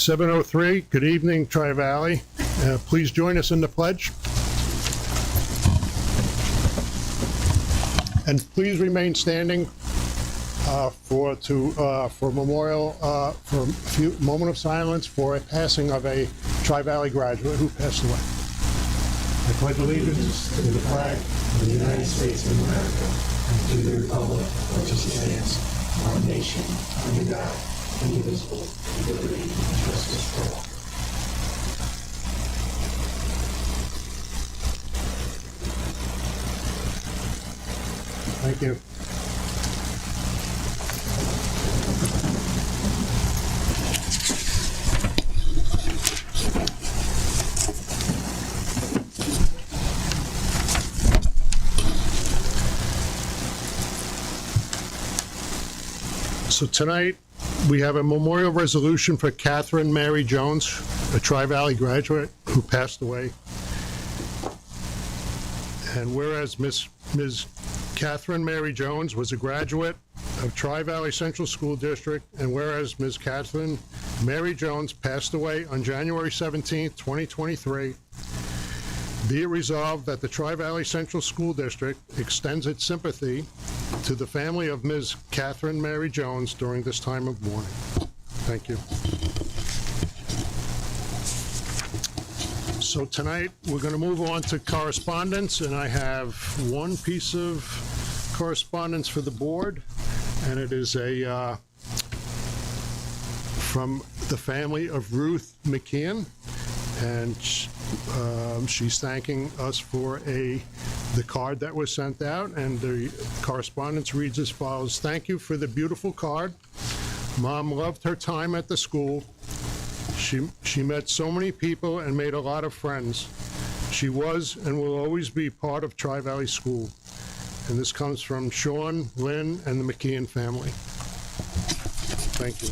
7:03. Good evening, Tri-Valley. Please join us in the pledge. And please remain standing for memorial, for a few moment of silence for a passing of a Tri-Valley graduate who passed away. I pledge allegiance to the flag of the United States of America and to the republic which stands, one nation, under God, indivisible, with liberty and justice for all. Thank you. So tonight, we have a memorial resolution for Catherine Mary Jones, a Tri-Valley graduate who passed away. And whereas Ms. Catherine Mary Jones was a graduate of Tri-Valley Central School District, and whereas Ms. Catherine Mary Jones passed away on January 17th, 2023, be it resolved that the Tri-Valley Central School District extends its sympathy to the family of Ms. Catherine Mary Jones during this time of mourning. Thank you. So tonight, we're going to move on to correspondence, and I have one piece of correspondence for the board, and it is from the family of Ruth McKeon, and she's thanking us for the card that was sent out, and the correspondence reads as follows. Thank you for the beautiful card. Mom loved her time at the school. She met so many people and made a lot of friends. She was and will always be part of Tri-Valley School. And this comes from Sean, Lynn, and the McKeon family. Thank you.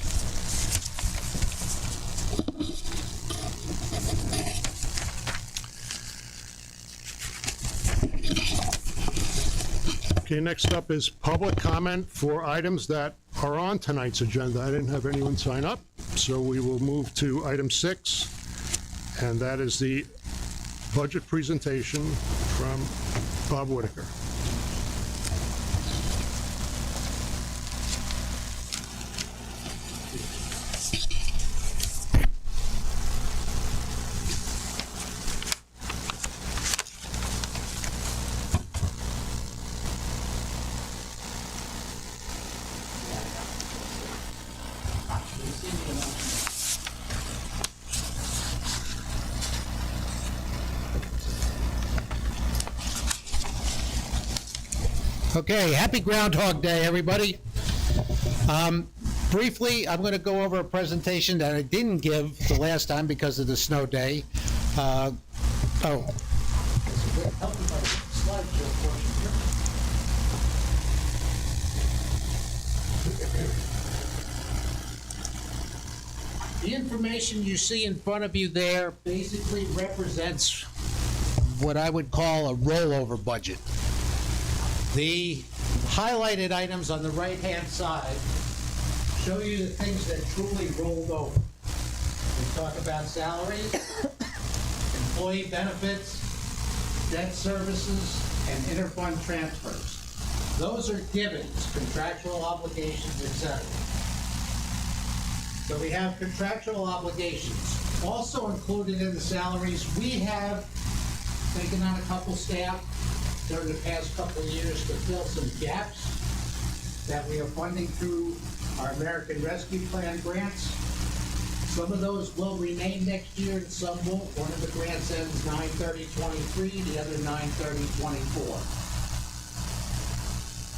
Okay, next up is public comment for items that are on tonight's agenda. I didn't have anyone sign up, so we will move to item 6, and that is the budget presentation from Bob Whitaker. Okay, happy Groundhog Day, everybody. Briefly, I'm going to go over a presentation that I didn't give the last time because of the snow day. The information you see in front of you there basically represents what I would call a rollover budget. The highlighted items on the right-hand side show you the things that truly rolled over. We talk about salaries, employee benefits, debt services, and interfund transfers. Those are givens, contractual obligations, etc. So we have contractual obligations. Also included in the salaries, we have taken on a couple staff during the past couple of years to fill some gaps that we are funding through our American Rescue Plan grants. Some of those will remain next year and some won't. One of the grants ends 9/30/23, the other 9/30/24.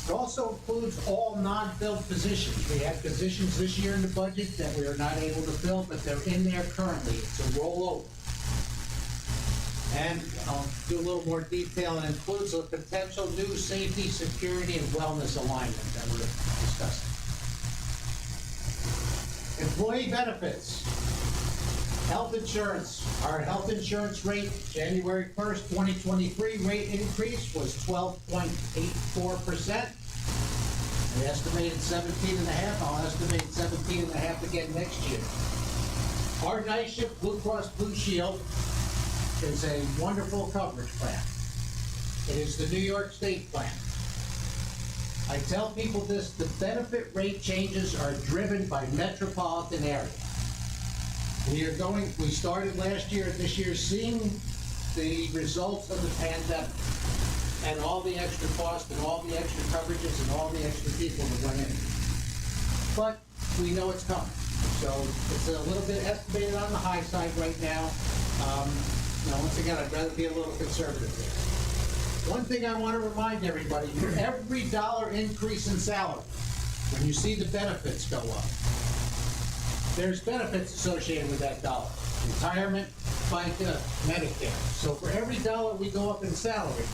It also includes all non-filled positions. We have positions this year in the budget that we are not able to fill, but they're in there currently. It's a rollover. And I'll do a little more detail. It includes a potential new safety, security, and wellness alignment that we're discussing. Employee benefits. Health insurance. Our health insurance rate, January 1st, 2023 rate increase was 12.84%. We estimated 17.5. I'll estimate 17.5 again next year. Our night shift Blue Cross Blue Shield is a wonderful coverage plan. It is the New York State plan. I tell people this, the benefit rate changes are driven by metropolitan area. We started last year and this year seeing the results of the pandemic and all the extra costs and all the extra coverages and all the extra people that went in. But we know it's coming. So it's a little bit estimated on the high side right now. Once again, I'd rather be a little conservative there. One thing I want to remind everybody, for every dollar increase in salary, when you see the benefits go up, there's benefits associated with that dollar. Retirement, FICA, Medicare. So for every dollar we go up in salary,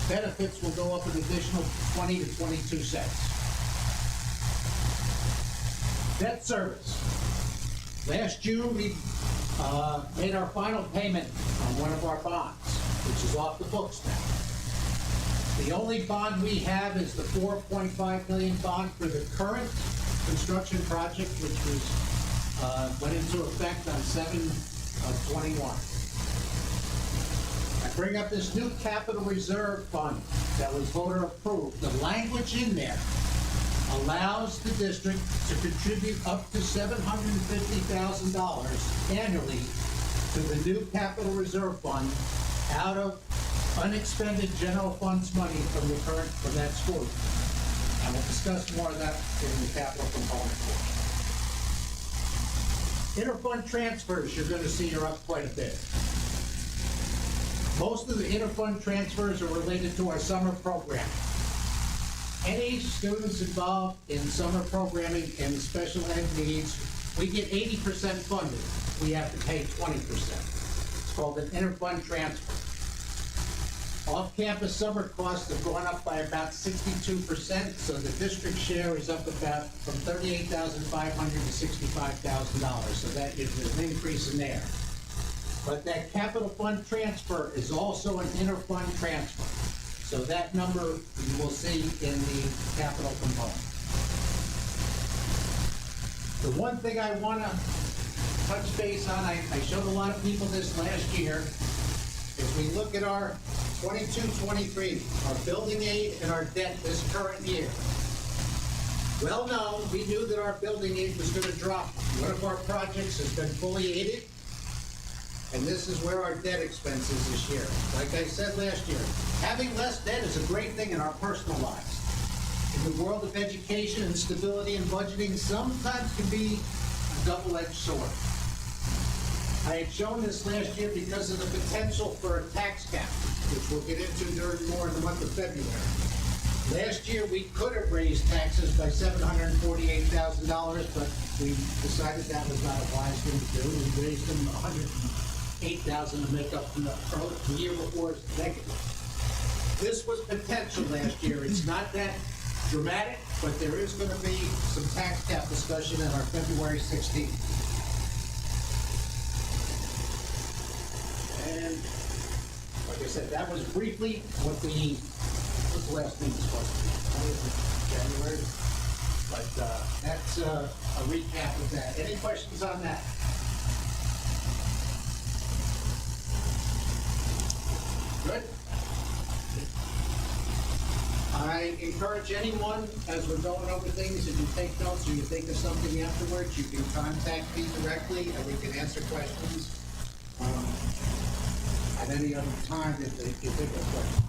benefits will go up an additional 20 to 22 cents. Debt service. Last June, we made our final payment on one of our bonds, which is off the books now. The only bond we have is the $4.5 million bond for the current construction project, which went into effect on 7/21. I bring up this new capital reserve fund that was voter approved. The language in there allows the district to contribute up to $750,000 annually to the new capital reserve fund out of unexpended general funds money from that school. And we'll discuss more of that in the capital component portion. Interfund transfers, you're going to see are up quite a bit. Most of the interfund transfers are related to our summer program. Any students involved in summer programming and special ed needs, we get 80% funded. We have to pay 20%. It's called an interfund transfer. Off-campus summer costs have gone up by about 62%, so the district share is up about from $38,500 to $65,000, so that is an increase in there. But that capital fund transfer is also an interfund transfer. So that number you will see in the capital component. The one thing I want to touch base on, I showed a lot of people this last year, is we look at our 22-23, our building aid and our debt this current year. Well known, we knew that our building aid was going to drop. One of our projects has been fully aided. And this is where our debt expense is this year. Like I said last year, having less debt is a great thing in our personal lives. In the world of education and stability and budgeting, sometimes can be a double-edged sword. I had shown this last year because of the potential for a tax cap, which we'll get into more in the month of February. Last year, we could have raised taxes by $748,000, but we decided that was not a wise thing to do. We raised them $108,000 to make up from the year before's negative. This was potential last year. It's not that dramatic, but there is going to be some tax cap discussion on our February 16th. And like I said, that was briefly what's the last meeting supposed to be? 20th of January. But that's a recap of that. Any questions on that? Good. I encourage anyone, as we're going over things, if you take notes or you think of something afterwards, you can contact me directly and we can answer questions at any other time if you think of questions.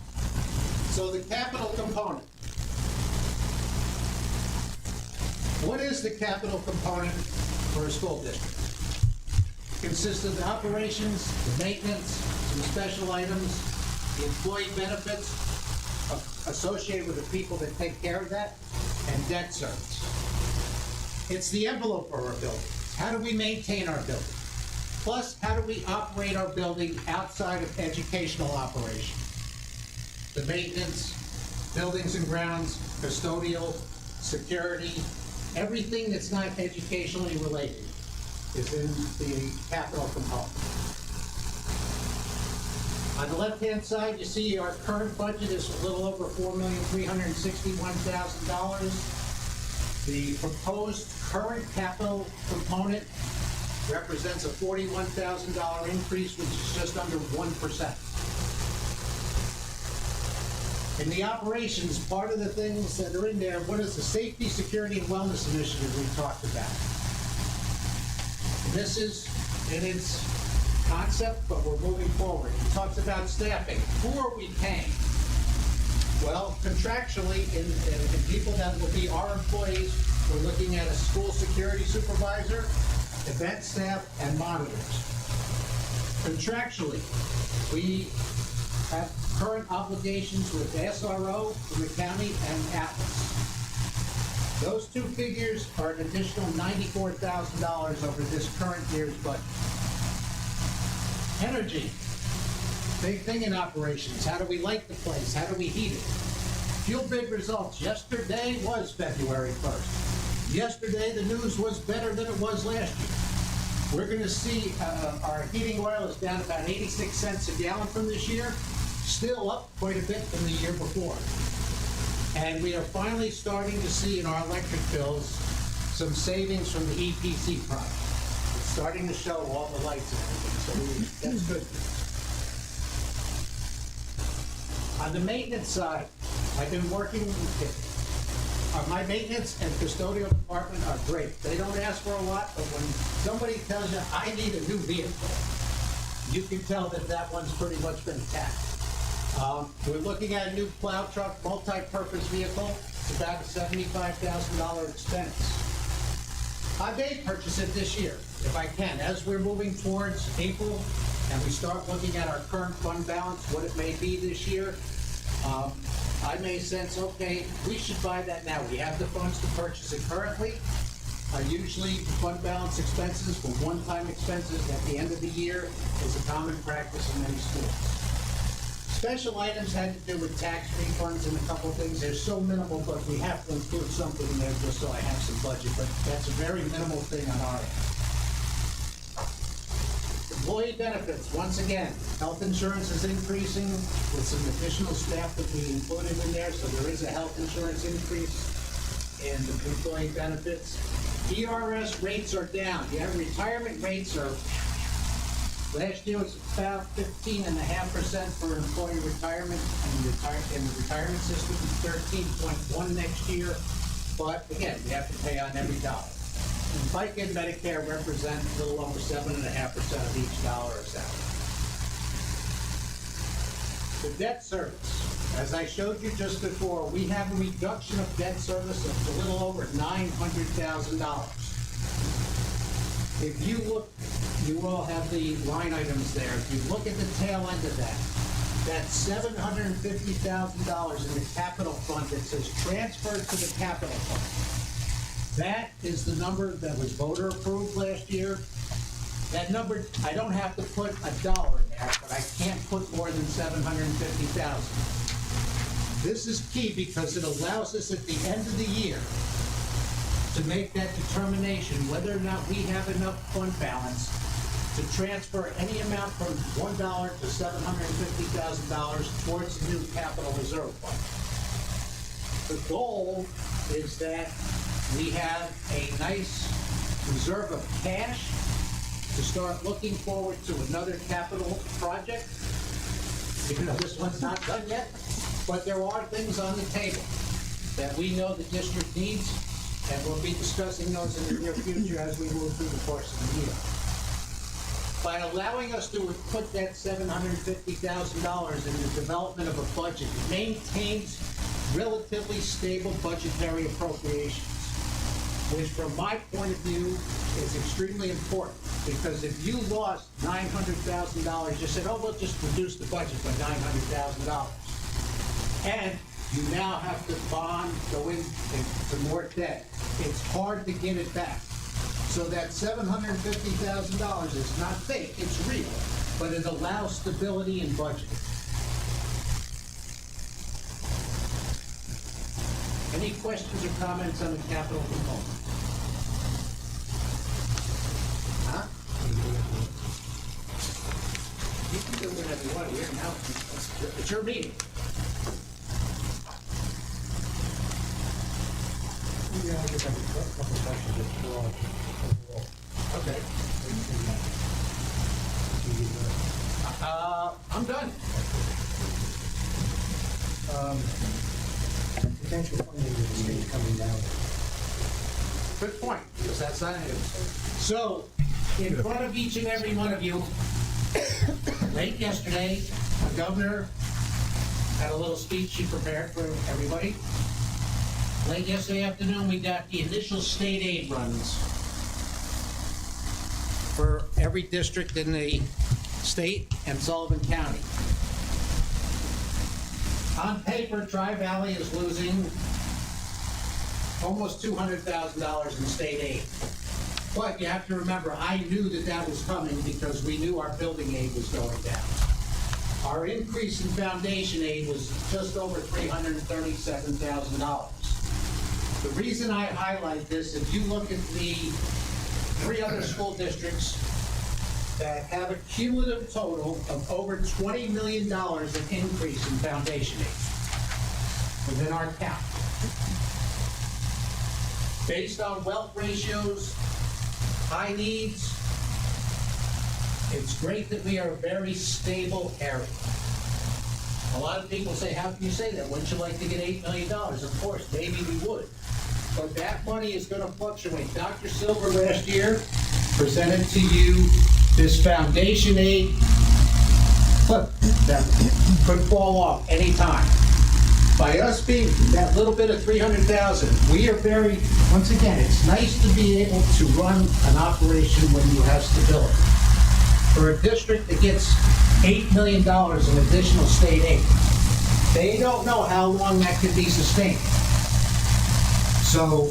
So the capital component. What is the capital component for a school district? It consists of the operations, the maintenance, some special items, the employee benefits associated with the people that take care of that, and debt service. It's the envelope for our building. How do we maintain our building? Plus, how do we operate our building outside of educational operation? The maintenance, buildings and grounds, custodial, security, everything that's not educationally related is in the capital component. On the left-hand side, you see our current budget is a little over $4,361,000. The proposed current capital component represents a $41,000 increase, which is just under 1%. In the operations, part of the things that are in there, what is the Safety, Security, and Wellness Initiative we talked about? This is in its concept, but we're moving forward. It talks about staffing. Who are we paying? Well, contractually, in people that will be our employees, we're looking at a school security supervisor, event staff, and monitors. Contractually, we have current obligations with SRO from the county and Atlas. Those two figures are an additional $94,000 over this current year's budget. Energy, big thing in operations. How do we light the place? How do we heat it? Fuel bid results. Yesterday was February 1st. Yesterday, the news was better than it was last year. We're going to see our heating oil is down about 86 cents a gallon from this year, still up quite a bit from the year before. And we are finally starting to see in our electric bills some savings from the EPC project. It's starting to show all the lights and everything, so that's good. On the maintenance side, I've been working with my maintenance and custodial department are great. They don't ask for a lot, but when somebody tells you, I need a new vehicle, you can tell that that one's pretty much been tapped. We're looking at a new plow truck, multi-purpose vehicle. It's about a $75,000 expense. I may purchase it this year, if I can. As we're moving towards April and we start looking at our current fund balance, what it may be this year, I may sense, okay, we should buy that now. We have the funds to purchase it currently. Usually, fund balance expenses for one-time expenses at the end of the year is a common practice in many schools. Special items had to do with tax refunds and a couple things. They're so minimal, but we have to include something in there just so I have some budget, but that's a very minimal thing on our end. Employee benefits, once again, health insurance is increasing with some additional staff that we included in there, so there is a health insurance increase in the employee benefits. ERS rates are down. Yeah, retirement rates are, last year was about 15.5% for employee retirement and in the retirement system, 13.1 next year. But again, we have to pay on every dollar. And FICA and Medicare represent a little over 7.5% of each dollar of salary. The debt service, as I showed you just before, we have a reduction of debt service of a little over $900,000. If you look, you all have the line items there. If you look at the tail end of that, that's $750,000 in the capital fund that says transfer to the capital fund. That is the number that was voter approved last year. That number, I don't have to put a dollar in there, but I can't put more than $750,000. This is key because it allows us at the end of the year to make that determination whether or not we have enough fund balance to transfer any amount from $1 to $750,000 towards the new capital reserve fund. The goal is that we have a nice reserve of cash to start looking forward to another capital project. Even though this one's not done yet, but there are things on the table that we know the district needs, and we'll be discussing those in the near future as we move through the course of the year. By allowing us to put that $750,000 in the development of a budget, it maintains relatively stable budgetary appropriations, which from my point of view is extremely important, because if you lost $900,000, you said, oh, we'll just reduce the budget by $900,000. And you now have to bond, go into more debt. It's hard to get it back. So that $750,000 is not fake, it's real, but it allows stability in budget. Any questions or comments on the capital component? Huh? You can do whatever you want here now. It's your meeting. Yeah, I guess I have a couple of questions overall. Okay. I'm done. Potential funding of the state coming down. Good point, because that's not it. So, in front of each and every one of you, late yesterday, the governor had a little speech she prepared for everybody. Late yesterday afternoon, we got the initial state aid runs for every district in the state and Sullivan County. On paper, Tri-Valley is losing almost $200,000 in state aid. But you have to remember, I knew that that was coming because we knew our building aid was going down. Our increase in foundation aid was just over $337,000. The reason I highlight this, if you look at the 3 other school districts that have a cumulative total of over $20 million in increase in foundation aid within our county. Based on wealth ratios, high needs, it's great that we are a very stable area. A lot of people say, how can you say that? Wouldn't you like to get $8 million? Of course, maybe we would. But that money is going to fluctuate. Dr. Silver last year presented to you this foundation aid clip that could fall off anytime. By us being that little bit of 300,000, we are very, once again, it's nice to be able to run an operation when you have stability. For a district that gets $8 million in additional state aid, they don't know how long that could be sustained. So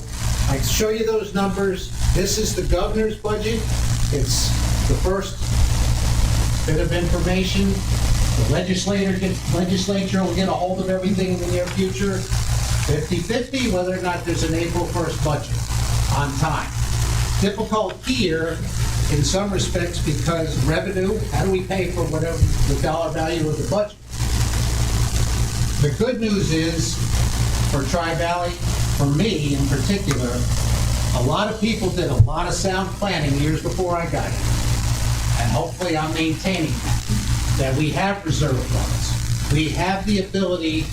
I show you those numbers. This is the governor's budget. It's the first bit of information. The legislature will get a hold of everything in the near future. 50-50, whether or not there's an April 1st budget on time. Difficult here in some respects because revenue, how do we pay for whatever the dollar value of the budget? The good news is, for Tri-Valley, for me in particular, a lot of people did a lot of sound planning years before I got here. And hopefully I'm maintaining that we have reserve funds. We have the ability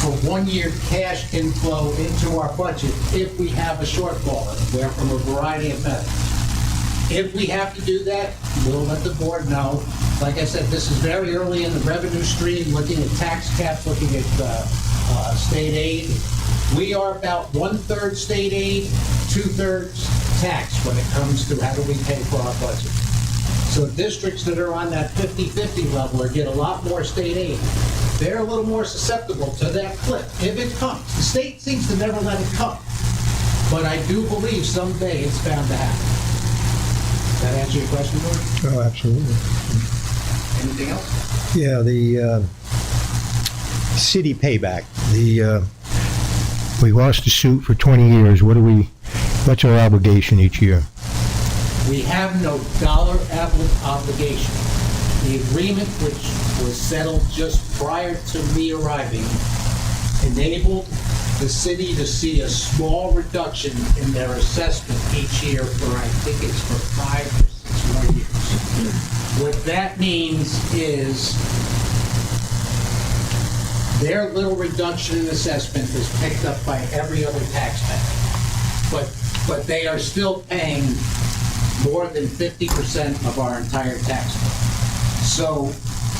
for 1 year cash inflow into our budget if we have a shortfall, where from a variety of methods. If we have to do that, we'll let the board know. Like I said, this is very early in the revenue stream, looking at tax caps, looking at state aid. We are about 1/3 state aid, 2/3 tax when it comes to how do we pay for our budget. So districts that are on that 50-50 level or get a lot more state aid, they're a little more susceptible to that clip if it comes. The state seems to never let it come. But I do believe someday it's bound to happen. Does that answer your question, George? Oh, absolutely. Anything else? Yeah, the city payback. We lost the suit for 20 years. What's our obligation each year? We have no dollar obligation. The agreement, which was settled just prior to me arriving, enabled the city to see a small reduction in their assessment each year for, I think it's for 5 or 6 more years. What that means is their little reduction in assessment is picked up by every other taxpayer. But they are still paying more than 50% of our entire tax bill. So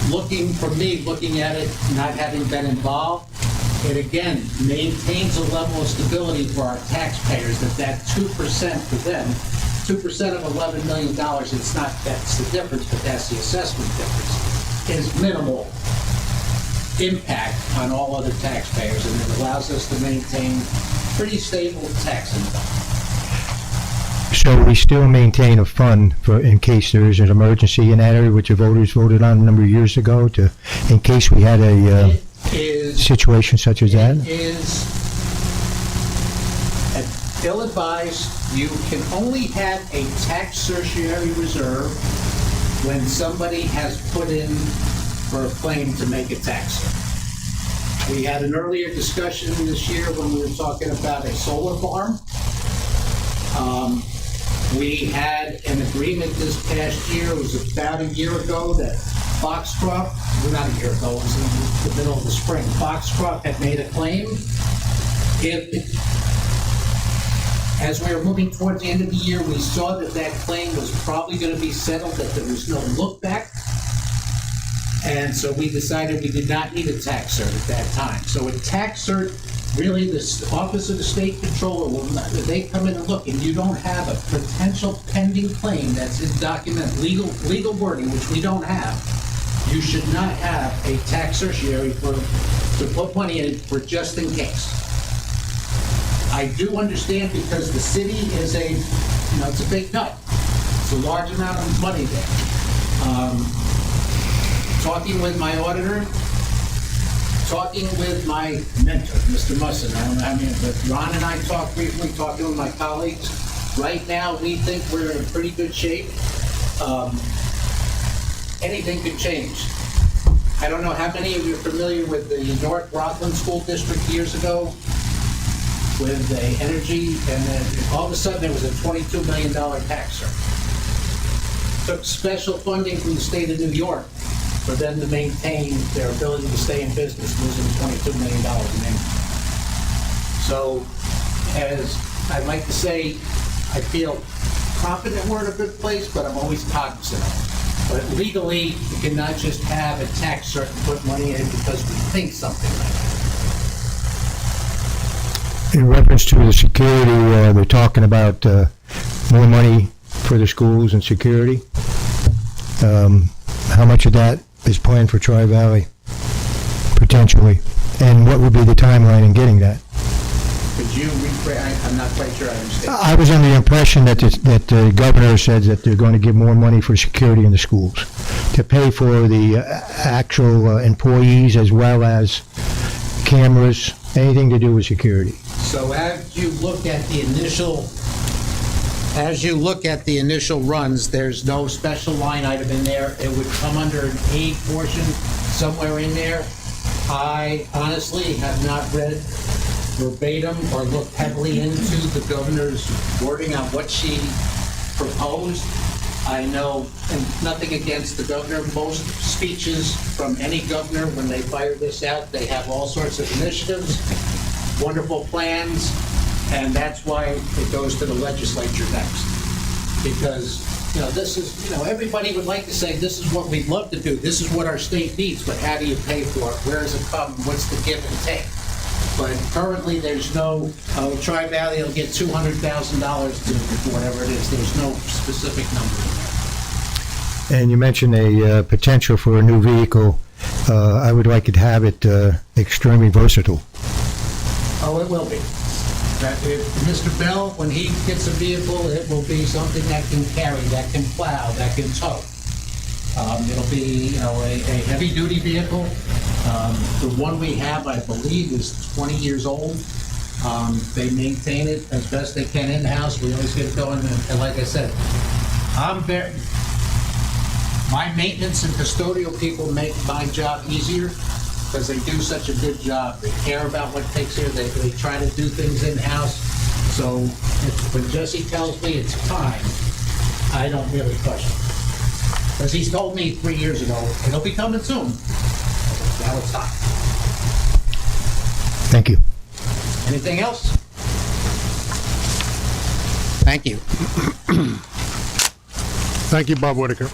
looking at it, not having been involved, it again maintains a level of stability for our taxpayers that 2% for them, 2% of $11 million, it's not, that's the difference, but that's the assessment difference, is minimal impact on all other taxpayers, and it allows us to maintain pretty stable tax income. So we still maintain a fund for in case there is an emergency in that area, which the voters voted on a number of years ago, in case we had a situation such as that? It is ill-advised. You can only have a tax certiorari reserve when somebody has put in for a claim to make a tax. We had an earlier discussion this year when we were talking about a solar farm. We had an agreement this past year, it was about a year ago, that Foxcroft, well, not a year ago, it was in the middle of the spring, Foxcroft had made a claim. As we were moving towards the end of the year, we saw that that claim was probably going to be settled, that there was no look back. And so we decided we did not need a tax cert at that time. So a tax cert, really, the Office of the State Controller will not, they come in and look, and you don't have a potential pending claim that's in document, legal wording, which we don't have. You should not have a tax certiorari to put money in for just in case. I do understand because the city is it's a big nut. It's a large amount of money there. Talking with my auditor, talking with my mentor, Mr. Musson, but Ron and I talked briefly, talking with my colleagues. Right now, we think we're in pretty good shape. Anything could change. I don't know how many of you are familiar with the North Rockland School District years ago with the energy, and then all of a sudden there was a $22 million tax cert. Took special funding from the state of New York for them to maintain their ability to stay in business, losing $22 million in income. So, as I like to say, I feel confident we're in a good place, but I'm always cognizant of it. But legally, you cannot just have a tax cert and put money in because we think something like that. In reference to the security, they're talking about more money for the schools and security. How much of that is planned for Tri-Valley, potentially? And what would be the timeline in getting that? Could you rephrase? I'm not quite sure I understand. I was under the impression that the governor said that they're going to give more money for security in the schools to pay for the actual employees as well as cameras, anything to do with security. So as you look at the initial runs, there's no special line item in there. It would come under an aid portion somewhere in there. I honestly have not read verbatim or looked heavily into the governor's wording on what she proposed. I know, and nothing against the governor, most speeches from any governor, when they fire this out, they have all sorts of initiatives, wonderful plans, and that's why it goes to the legislature next. Because, this is, everybody would like to say, this is what we'd love to do, this is what our state needs, but how do you pay for it? Where does it come? What's the give and take? But currently, there's no, Tri-Valley will get $200,000 to whatever it is. There's no specific number in there. And you mentioned a potential for a new vehicle. I would like to have it extremely versatile. Oh, it will be. Mr. Bell, when he gets a vehicle, it will be something that can carry, that can plow, that can tow. It'll be, a heavy-duty vehicle. The one we have, I believe, is 20 years old. They maintain it as best they can in-house. We always get it going, and like I said, my maintenance and custodial people make my job easier because they do such a good job. They care about what takes here. They try to do things in-house. So when Jesse tells me it's time, I don't really question. Because he's told me 3 years ago, it'll be coming soon. Now it's time. Thank you. Anything else? Thank you. Thank you, Bob Whitaker.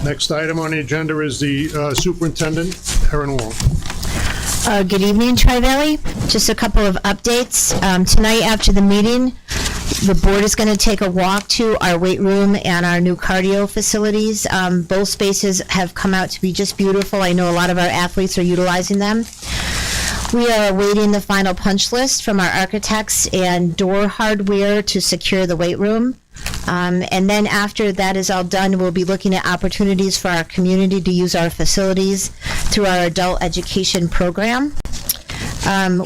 Next item on the agenda is the Superintendent, Erin Wong. Good evening, Tri-Valley. Just a couple of updates. Tonight after the meeting, the board is going to take a walk to our weight room and our new cardio facilities. Both spaces have come out to be just beautiful. I know a lot of our athletes are utilizing them. We are awaiting the final punch list from our architects and door hardware to secure the weight room. And then after that is all done, we'll be looking at opportunities for our community to use our facilities through our adult education program.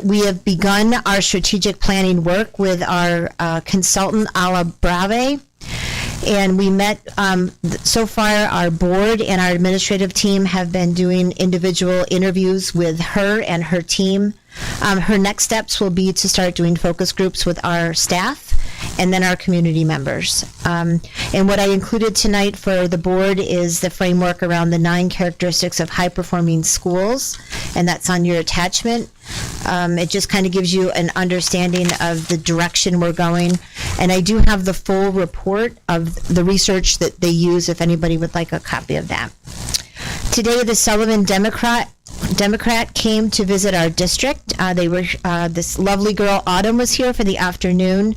We have begun our strategic planning work with our consultant, Ala Brave, And we met, so far, our board and our administrative team have been doing individual interviews with her and her team. Her next steps will be to start doing focus groups with our staff and then our community members. And what I included tonight for the board is the framework around the 9 characteristics of high-performing schools, and that's on your attachment. It just kind of gives you an understanding of the direction we're going. And I do have the full report of the research that they use if anybody would like a copy of that. Today, the Sullivan Democrat came to visit our district. This lovely girl, Autumn, was here for the afternoon,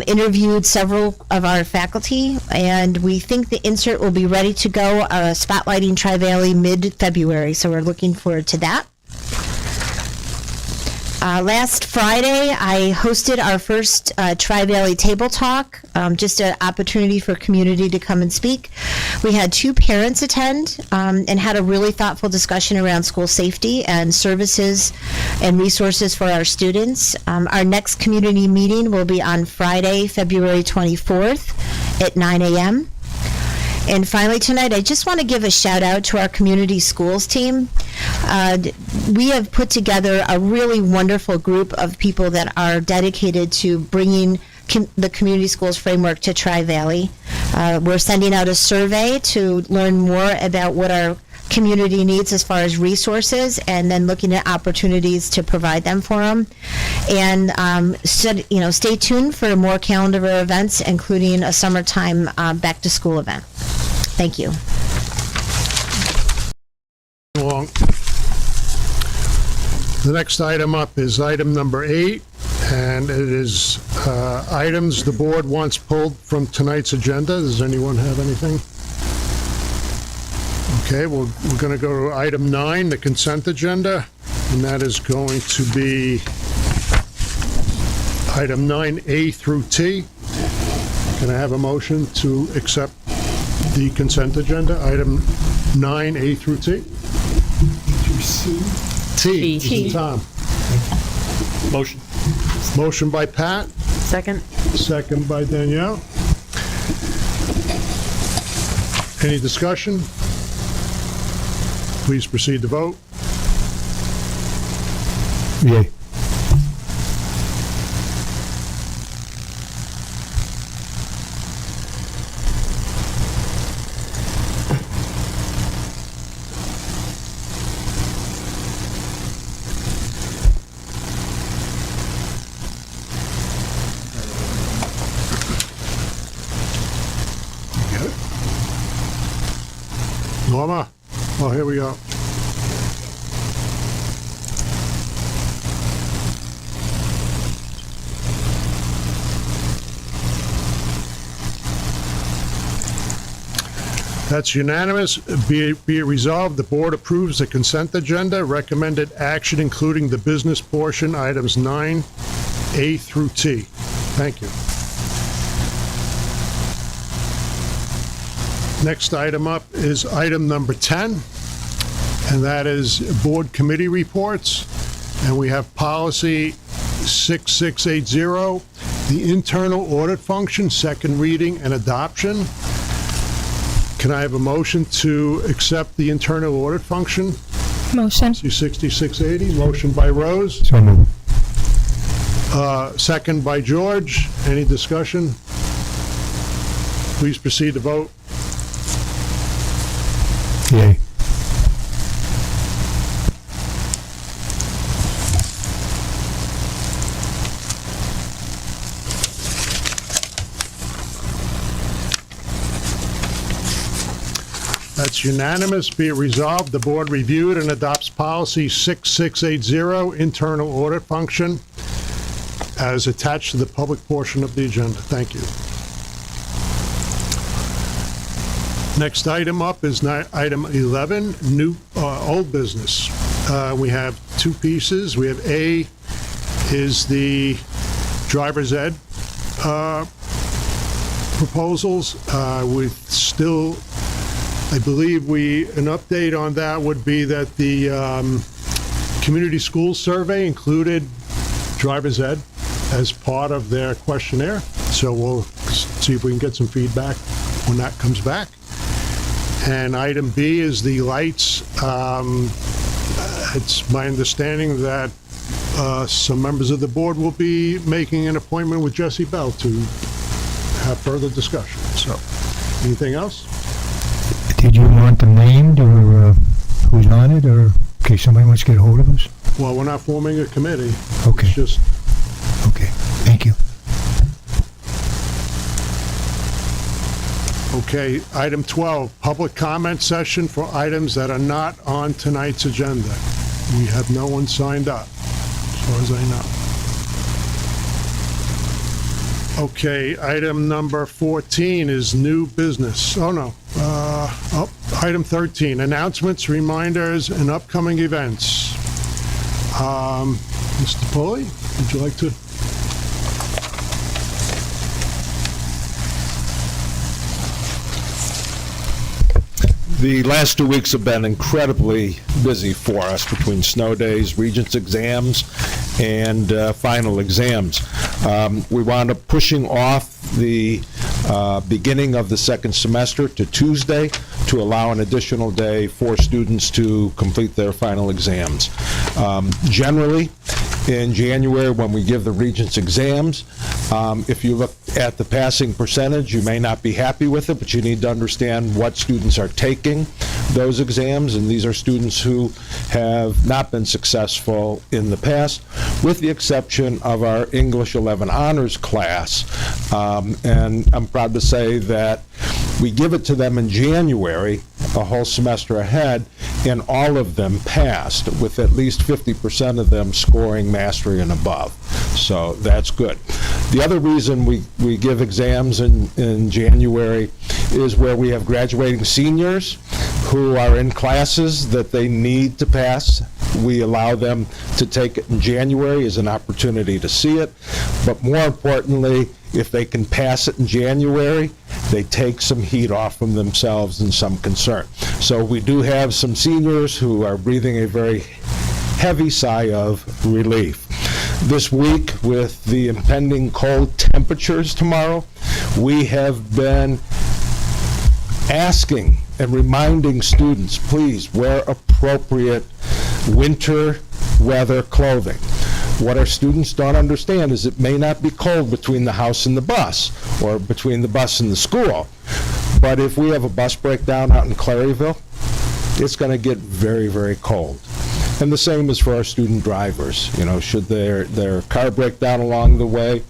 interviewed several of our faculty, and we think the insert will be ready to go, spotlighting Tri-Valley mid-February, so we're looking forward to that. Last Friday, I hosted our first Tri-Valley Table Talk, just an opportunity for community to come and speak. We had 2 parents attend and had a really thoughtful discussion around school safety and services and resources for our students. Our next community meeting will be on Friday, February 24th at 9 a.m. And finally tonight, I just want to give a shout out to our community schools team. We have put together a really wonderful group of people that are dedicated to bringing the community schools framework to Tri-Valley. We're sending out a survey to learn more about what our community needs as far as resources, and then looking at opportunities to provide them for them. And stay tuned for more calendar events, including a summertime back to school event. Thank you. Along. The next item up is item number 8, and it is items the board wants pulled from tonight's agenda. Does anyone have anything? Okay, we're going to go to item 9, the consent agenda, and that is going to be item 9A through T. Can I have a motion to accept the consent agenda, item 9A through T? T. T. Tom. Motion. Motion by Pat, Second? second by Danielle. Any discussion? Please proceed to vote. Yay. Get it? Norma? Oh, here we go. That's unanimous. Be it resolved, the board approves the consent agenda. Recommended action, including the business portion, items 9A through T. Thank you. Next item up is item number 10, and that is board committee reports. And we have policy 6680, the internal audit function, second reading and adoption. Can I have a motion to accept the internal audit function? Motion. Policy 6680, motion by Rose, So moved. second by George. Any discussion? Please proceed to vote. Yay. That's unanimous. Be it resolved, the board reviewed and adopts policy 6680, internal audit function, as attached to the public portion of the agenda. Thank you. Next item up is item 11, new, old business. We have 2 pieces. We have A is the driver's ed proposals. With still, I believe an update on that would be that the community schools survey included driver's ed as part of their questionnaire. So we'll see if we can get some feedback when that comes back. And item B is the lights. It's my understanding that some members of the board will be making an appointment with Jesse Bell to have further discussion. So, anything else? Did you want them named, or who's on it, or in case somebody wants to get a hold of us? Well, we're not forming a committee. Okay. It's just, Okay, thank you. okay, item 12, public comment session for items that are not on tonight's agenda. We have no one signed up, as far as I know. Okay, item number 14 is new business. Oh, no. Item 13, announcements, reminders, and upcoming events. Mr. Pulley, would you like to? The last 2 weeks have been incredibly busy for us between snow days, Regents exams, and final exams. We wound up pushing off the beginning of the second semester to Tuesday to allow an additional day for students to complete their final exams. Generally, in January, when we give the Regents exams, if you look at the passing percentage, you may not be happy with it, but you need to understand what students are taking those exams, and these are students who have not been successful in the past, with the exception of our English 11 honors class. And I'm proud to say that we give it to them in January, a whole semester ahead, and all of them passed, with at least 50% of them scoring mastery and above. So that's good. The other reason we give exams in January is where we have graduating seniors who are in classes that they need to pass. We allow them to take it in January as an opportunity to see it. But more importantly, if they can pass it in January, they take some heat off from themselves and some concern. So we do have some seniors who are breathing a very heavy sigh of relief. This week, with the impending cold temperatures tomorrow, we have been asking and reminding students, please wear appropriate winter weather clothing. What our students don't understand is it may not be cold between the house and the bus, or between the bus and the school. But if we have a bus breakdown out in Claryville, it's going to get very, very cold. And the same is for our student drivers, you know, should their car break down along the way.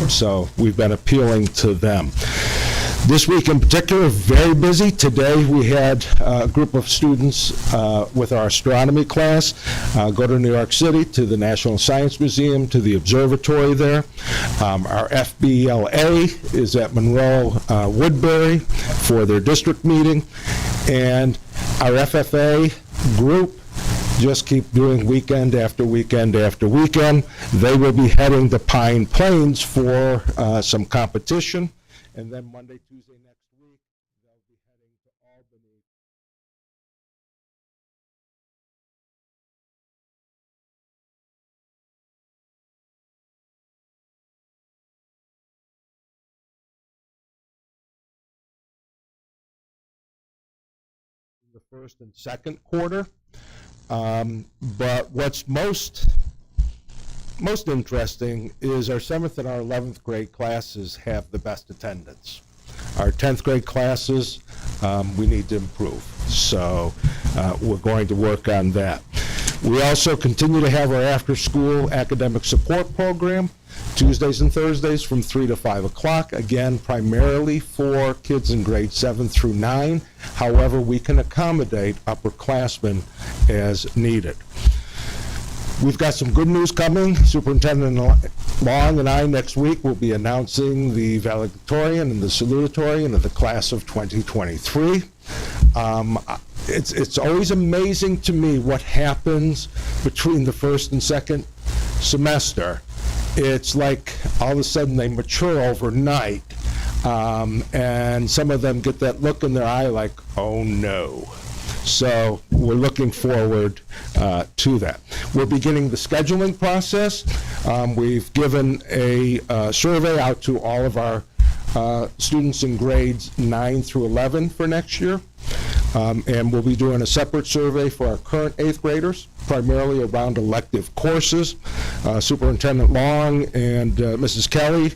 So we've been appealing to them. This week in particular, very busy. Today we had a group of students with our astronomy class go to New York City to the National Science Museum, to the observatory there. Our FBLA is at Monroe Woodbury for their district meeting. And our FFA group just keep doing weekend after weekend after weekend. They will be heading to Pine Plains for some competition. And then Monday, Tuesday next week, they'll be heading to Albany. The first and second quarter. But what's most interesting is our 7th and our 11th grade classes have the best attendance. Our 10th grade classes, we need to improve. So we're going to work on that. We also continue to have our after-school academic support program, Tuesdays and Thursdays from 3 to 5 o'clock, again, primarily for kids in grades 7 through 9. However, we can accommodate upperclassmen as needed. We've got some good news coming. Superintendent Long and I next week will be announcing the valedictorian and the salutatorian of the class of 2023. It's always amazing to me what happens between the first and second semester. It's like all of a sudden they mature overnight, and some of them get that look in their eye like, oh no. So we're looking forward to that. We're beginning the scheduling process. We've given a survey out to all of our students in grades 9 through 11 for next year. And we'll be doing a separate survey for our current 8th graders, primarily around elective courses. Superintendent Long and Mrs. Kelly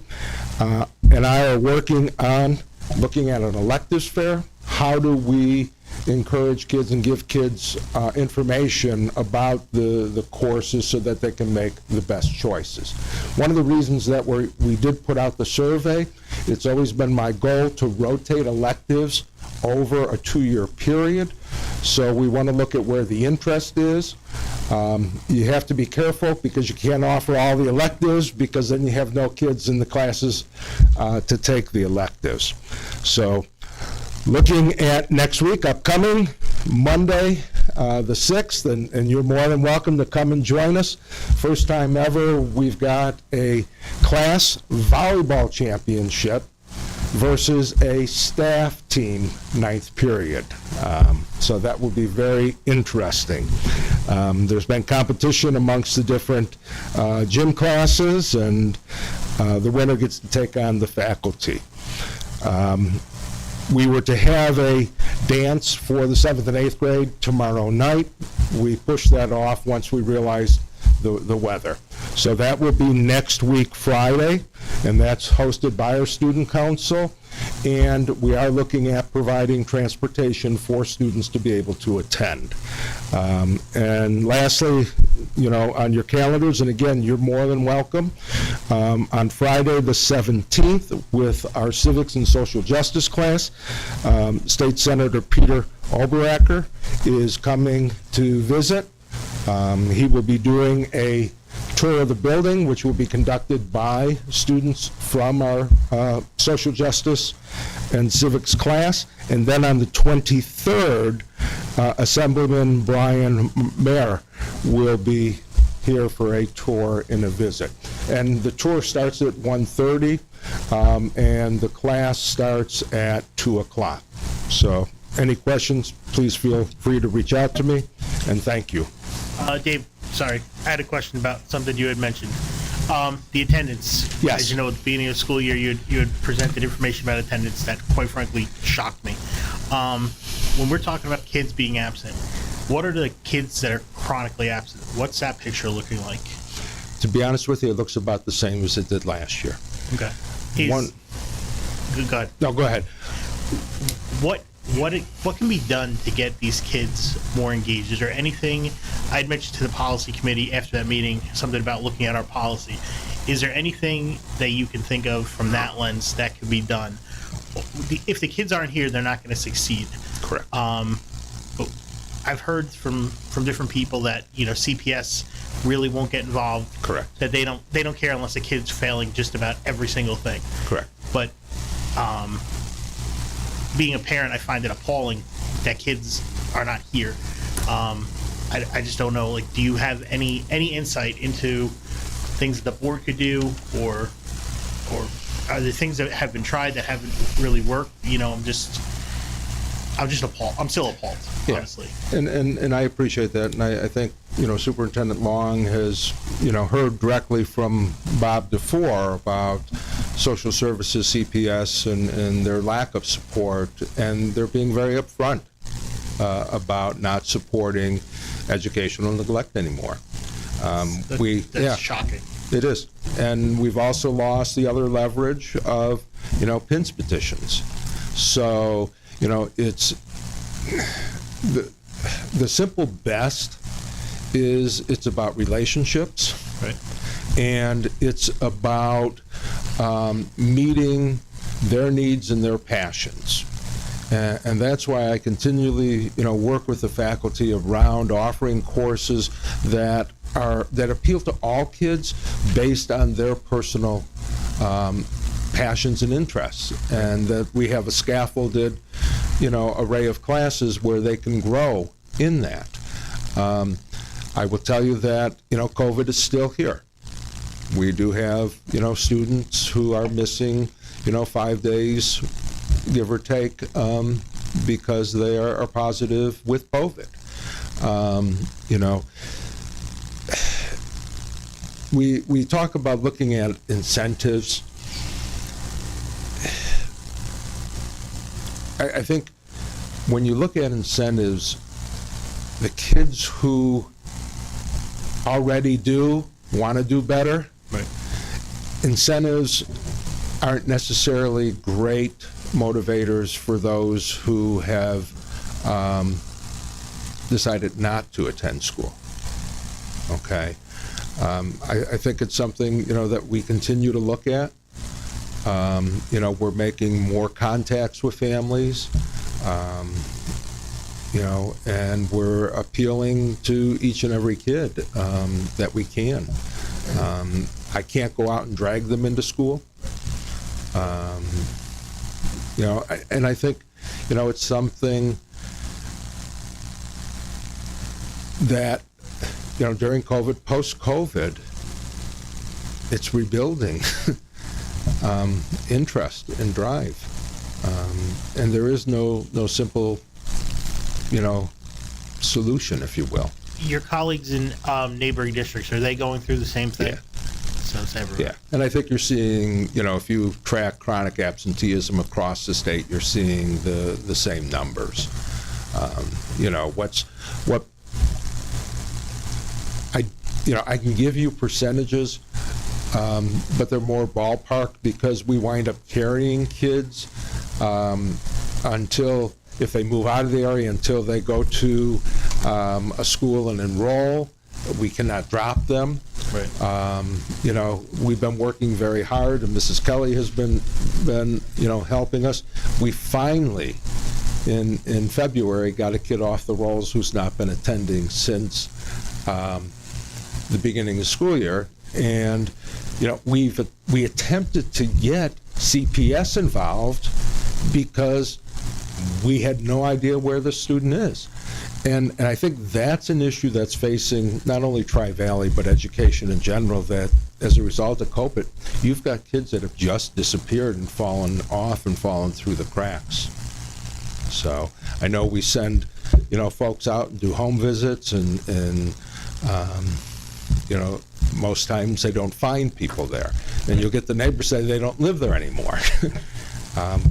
and I are working on looking at an electives fair. How do we encourage kids and give kids information about the courses so that they can make the best choices? One of the reasons that we did put out the survey, it's always been my goal to rotate electives over a 2-year period. So we want to look at where the interest is. You have to be careful because you can't offer all the electives because then you have no kids in the classes to take the electives. So looking at next week, upcoming Monday, the 6th, and you're more than welcome to come and join us. First time ever, we've got a class volleyball championship versus a staff team 9th period. So that will be very interesting. There's been competition amongst the different gym classes, and the winner gets to take on the faculty. We were to have a dance for the 7th and 8th grade tomorrow night. We pushed that off once we realized the weather. So that will be next week, Friday, and that's hosted by our student council. And we are looking at providing transportation for students to be able to attend. And lastly, on your calendars, and again, you're more than welcome, on Friday the 17th with our civics and social justice class, State Senator Peter Oberacker is coming to visit. He will be doing a tour of the building, which will be conducted by students from our social justice and civics class. And then on the 23rd, Assemblyman Brian Mayer will be here for a tour and a visit. And the tour starts at 1:30, and the class starts at 2 o'clock. So any questions, please feel free to reach out to me, and thank you. Dave, sorry, I had a question about something you had mentioned. The attendance. Yes. As you know, at the beginning of the school year, you had presented information about attendance that, quite frankly, shocked me. When we're talking about kids being absent, what are the kids that are chronically absent? What's that picture looking like? To be honest with you, it looks about the same as it did last year. Okay. Go ahead. No, go ahead. What can be done to get these kids more engaged? Is there anything, I'd mentioned to the policy committee after that meeting, something about looking at our policy. Is there anything that you can think of from that lens that could be done? If the kids aren't here, they're not going to succeed. Correct. But I've heard from different people that, CPS really won't get involved. Correct. That they don't care unless the kid's failing just about every single thing. Correct. But being a parent, I find it appalling that kids are not here. I just don't know. Like, do you have any insight into things that the board could do, or are there things that have been tried that haven't really worked? I'm just appalled. I'm still appalled, honestly. And I appreciate that, and I think Superintendent Long has heard directly from Bob DeFore about social services, CPS, and their lack of support, and they're being very upfront about not supporting educational neglect anymore. That's shocking. It is, and we've also lost the other leverage of PINS petitions. So it's the simple best is it's about relationships, Right. and it's about meeting their needs and their passions. And that's why I continually, work with the faculty around offering courses that appeal to all kids based on their personal passions and interests, and that we have a scaffolded, array of classes where they can grow in that. I will tell you that, COVID is still here. We do have, students who are missing, 5 days, give or take, because they are positive with COVID. You know, we talk about looking at incentives. I think when you look at incentives, the kids who already do want to do better, Right. incentives aren't necessarily great motivators for those who have decided not to attend school. Okay? I think it's something, you know, that we continue to look at. You know, we're making more contacts with families, you know, and we're appealing to each and every kid that we can. I can't go out and drag them into school. You know, and I think, you know, it's something that, you know, during COVID, post-COVID, it's rebuilding interest and drive. And there is no simple, you know, solution, if you will. Your colleagues in neighboring districts, are they going through the same thing? Yeah. So it's everywhere. Yeah, and I think you're seeing, you know, if you track chronic absenteeism across the state, you're seeing the same numbers. You know, what I can give you percentages, but they're more ballpark because we wind up carrying kids until, if they move out of the area, until they go to a school and enroll. We cannot drop them. Right. You know, we've been working very hard, and Mrs. Kelly has been you know, helping us. We finally, in February, got a kid off the rolls who's not been attending since the beginning of the school year. And, you know, we attempted to get CPS involved because we had no idea where the student is. And I think that's an issue that's facing not only Tri-Valley, but education in general, that as a result of COVID, you've got kids that have just disappeared and fallen off and fallen through the cracks. So I know we send, you know, folks out and do home visits, and you know, most times they don't find people there. And you'll get the neighbors say they don't live there anymore.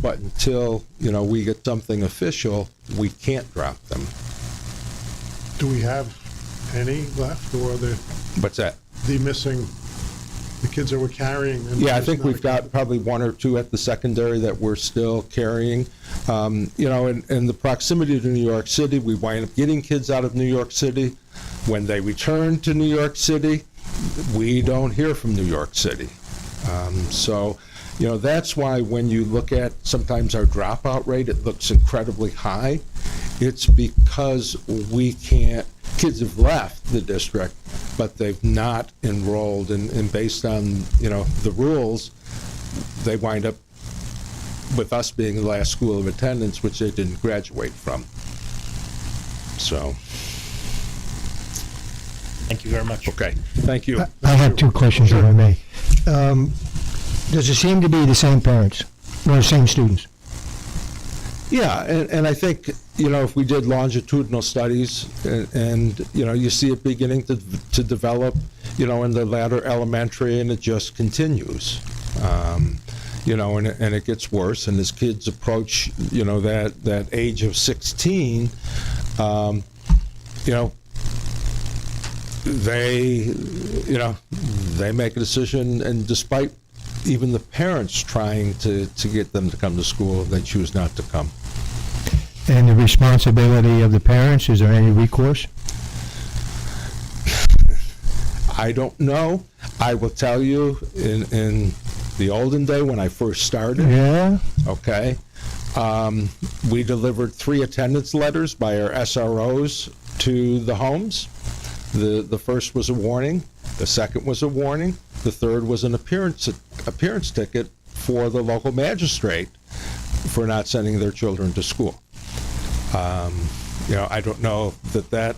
But until, you know, we get something official, we can't drop them. Do we have any left, or What's that? the missing, the kids that we're carrying? and Yeah, I just think not we've got probably one or two at the secondary that we're still carrying. You know, in the proximity to New York City, we wind up getting kids out of New York City. When they return to New York City, we don't hear from New York City. So, you know, that's why when you look at sometimes our dropout rate, it looks incredibly high. It's because we can't, kids have left the district, but they've not enrolled, and based on, you know, the rules, they wind up with us being the last school of attendance, which they didn't graduate from. So, Thank you very much. okay, thank you. I have two questions, if I may. Does it seem to be the same parents, or the same students? Yeah, and I think, you know, if we did longitudinal studies, and you know, you see it beginning to develop, you know, in the latter elementary, and it just continues. You know, and it gets worse, and as kids approach, you know, that age of 16, you know, they make a decision, and despite even the parents trying to get them to come to school, they choose not to come. And the responsibility of the parents, is there any recourse? I don't know. I will tell you, in the olden day when I first started, Yeah? okay, we delivered 3 attendance letters by our SROs to the homes. The first was a warning, the second was a warning, the third was an appearance ticket for the local magistrate for not sending their children to school. You know, I don't know that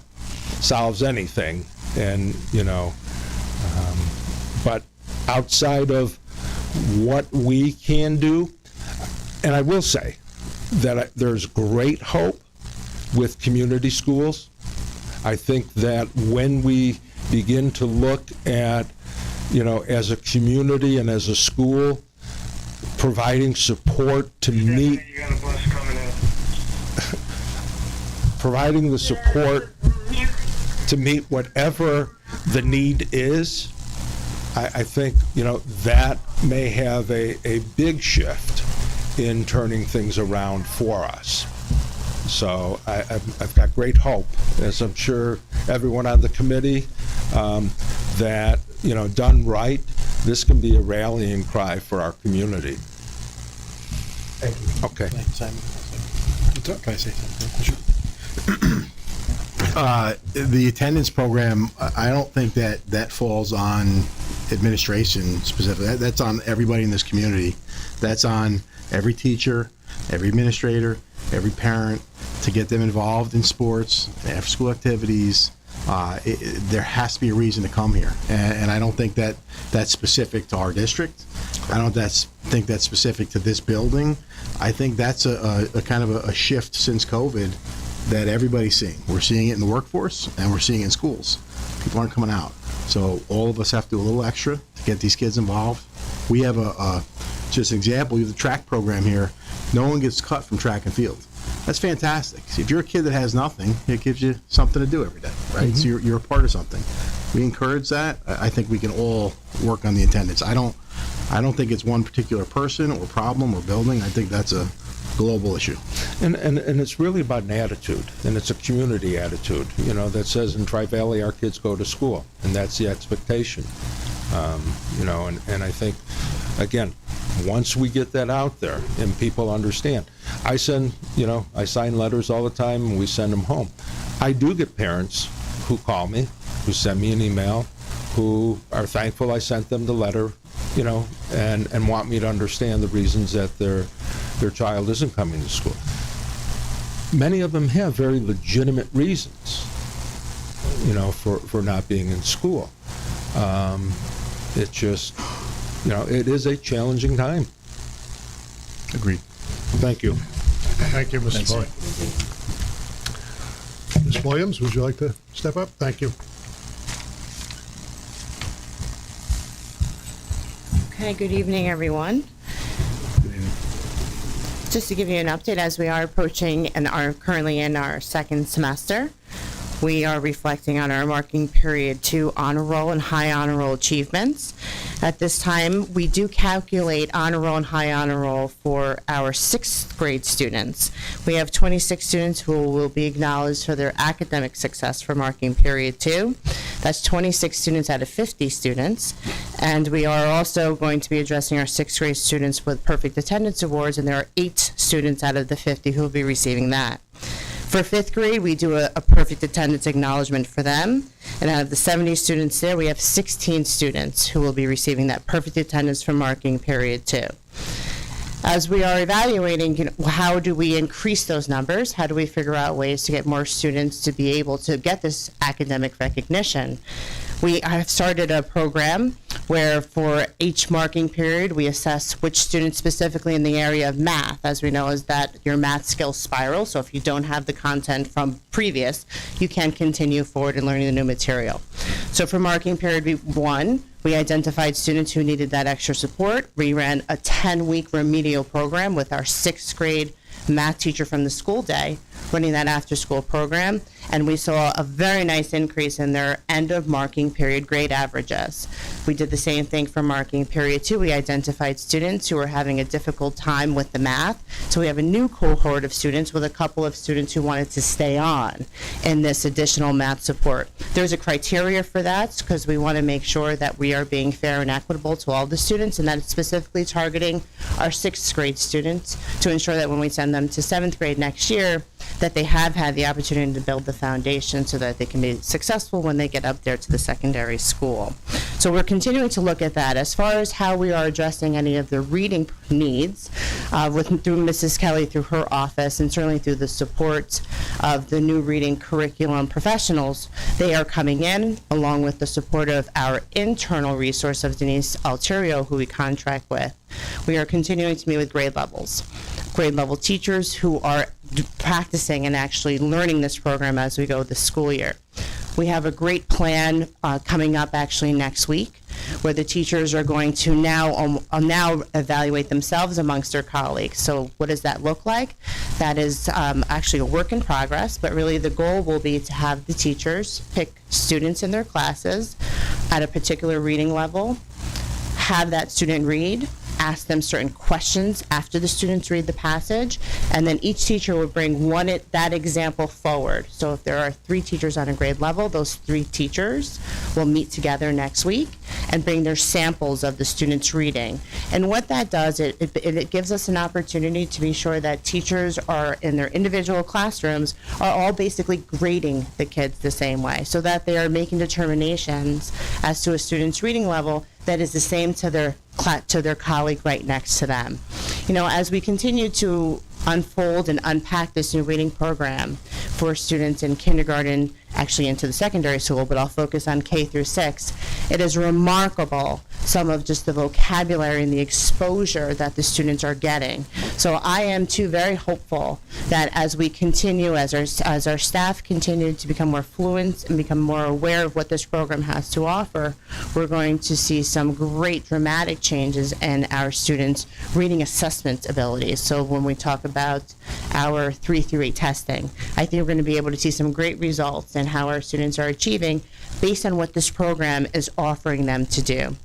solves anything, and, you know, but outside of what we can do, and I will say that there's great hope with community schools. I think that when we begin to look at, as a community and as a school, providing support to meet, providing the support to meet whatever the need is, I think, that may have a big shift in turning things around for us. So I've got great hope, as I'm sure everyone on the committee, that, done right, this can be a rallying cry for our community. Thank you. Okay. Can I say something? The attendance program, I don't think that falls on administration specifically. That's on everybody in this community. That's on every teacher, every administrator, every parent, to get them involved in sports, after-school activities. There has to be a reason to come here, and I don't think that's specific to our district. I don't think that's specific to this building. I think that's a kind of a shift since COVID that everybody's seeing. We're seeing it in the workforce, and we're seeing it in schools. People aren't coming out. So all of us have to do a little extra to get these kids involved. We have just an example, we have the track program here. No one gets cut from track and field. That's fantastic. See, if you're a kid that has nothing, it gives you something to do every day, right? So you're a part of something. We encourage that. I think we can all work on the attendance. I don't think it's one particular person or problem or building. I think that's a global issue. And it's really about an attitude, and it's a community attitude, that says in Tri-Valley our kids go to school, and that's the expectation. And I think, again, once we get that out there and people understand, I sign letters all the time and we send them home. I do get parents who call me, who send me an email, who are thankful I sent them the letter, and want me to understand the reasons that their child isn't coming to school. Many of them have very legitimate reasons, for not being in school. It just, it is a challenging time. Agreed. Thank you. Thank you, Mr. Boyd. Ms. Williams, would you like to step up? Thank you. Okay, good evening, everyone. Just to give you an update, as we are approaching and are currently in our second semester, we are reflecting on our marking period 2 honor roll and high honor roll achievements. At this time, we do calculate honor roll and high honor roll for our 6th grade students. We have 26 students who will be acknowledged for their academic success for marking period 2. That's 26 students out of 50 students. And we are also going to be addressing our 6th grade students with perfect attendance awards, and there are 8 students out of the 50 who will be receiving that. For 5th grade, we do a perfect attendance acknowledgement for them. And out of the 70 students there, we have 16 students who will be receiving that perfect attendance for marking period 2. As we are evaluating, how do we increase those numbers? How do we figure out ways to get more students to be able to get this academic recognition? We have started a program where for each marking period, we assess which students specifically in the area of math, as we know, is that your math skills spiral. So if you don't have the content from previous, you can continue forward in learning the new material. So for marking period 1, we identified students who needed that extra support. We ran a 10-week remedial program with our 6th grade math teacher from the school day running that after-school program, and we saw a very nice increase in their end of marking period grade averages. We did the same thing for marking period 2. We identified students who were having a difficult time with the math, so we have a new cohort of students with a couple of students who wanted to stay on in this additional math support. There's a criteria for that because we want to make sure that we are being fair and equitable to all the students, and that it's specifically targeting our 6th grade students to ensure that when we send them to 7th grade next year, that they have had the opportunity to build the foundation so that they can be successful when they get up there to the secondary school. So we're continuing to look at that. As far as how we are addressing any of the reading needs, through Mrs. Kelly, through her office, and certainly through the support of the new reading curriculum professionals, they are coming in along with the support of our internal resource of Denise Alterio, who we contract with. We are continuing to meet with grade level teachers who are practicing and actually learning this program as we go this school year. We have a great plan coming up actually next week, where the teachers are going to now evaluate themselves amongst their colleagues. So what does that look like? That is actually a work in progress, but really the goal will be to have the teachers pick students in their classes at a particular reading level, have that student read, ask them certain questions after the students read the passage, and then each teacher will bring that example forward. So if there are 3 teachers on a grade level, those 3 teachers will meet together next week and bring their samples of the students' reading. And what that does, it gives us an opportunity to be sure that teachers are in their individual classrooms are all basically grading the kids the same way, so that they are making determinations as to a student's reading level that is the same to their colleague right next to them. You know, as we continue to unfold and unpack this new reading program for students in kindergarten, actually into the secondary school, but I'll focus on K through 6, it is remarkable some of just the vocabulary and the exposure that the students are getting. So I am too very hopeful that as we continue, as our staff continue to become more fluent and become more aware of what this program has to offer, we're going to see some great dramatic changes in our students' reading assessment abilities. So when we talk about our 3 through 8 testing, I think we're going to be able to see some great results in how our students are achieving based on what this program is offering them to do.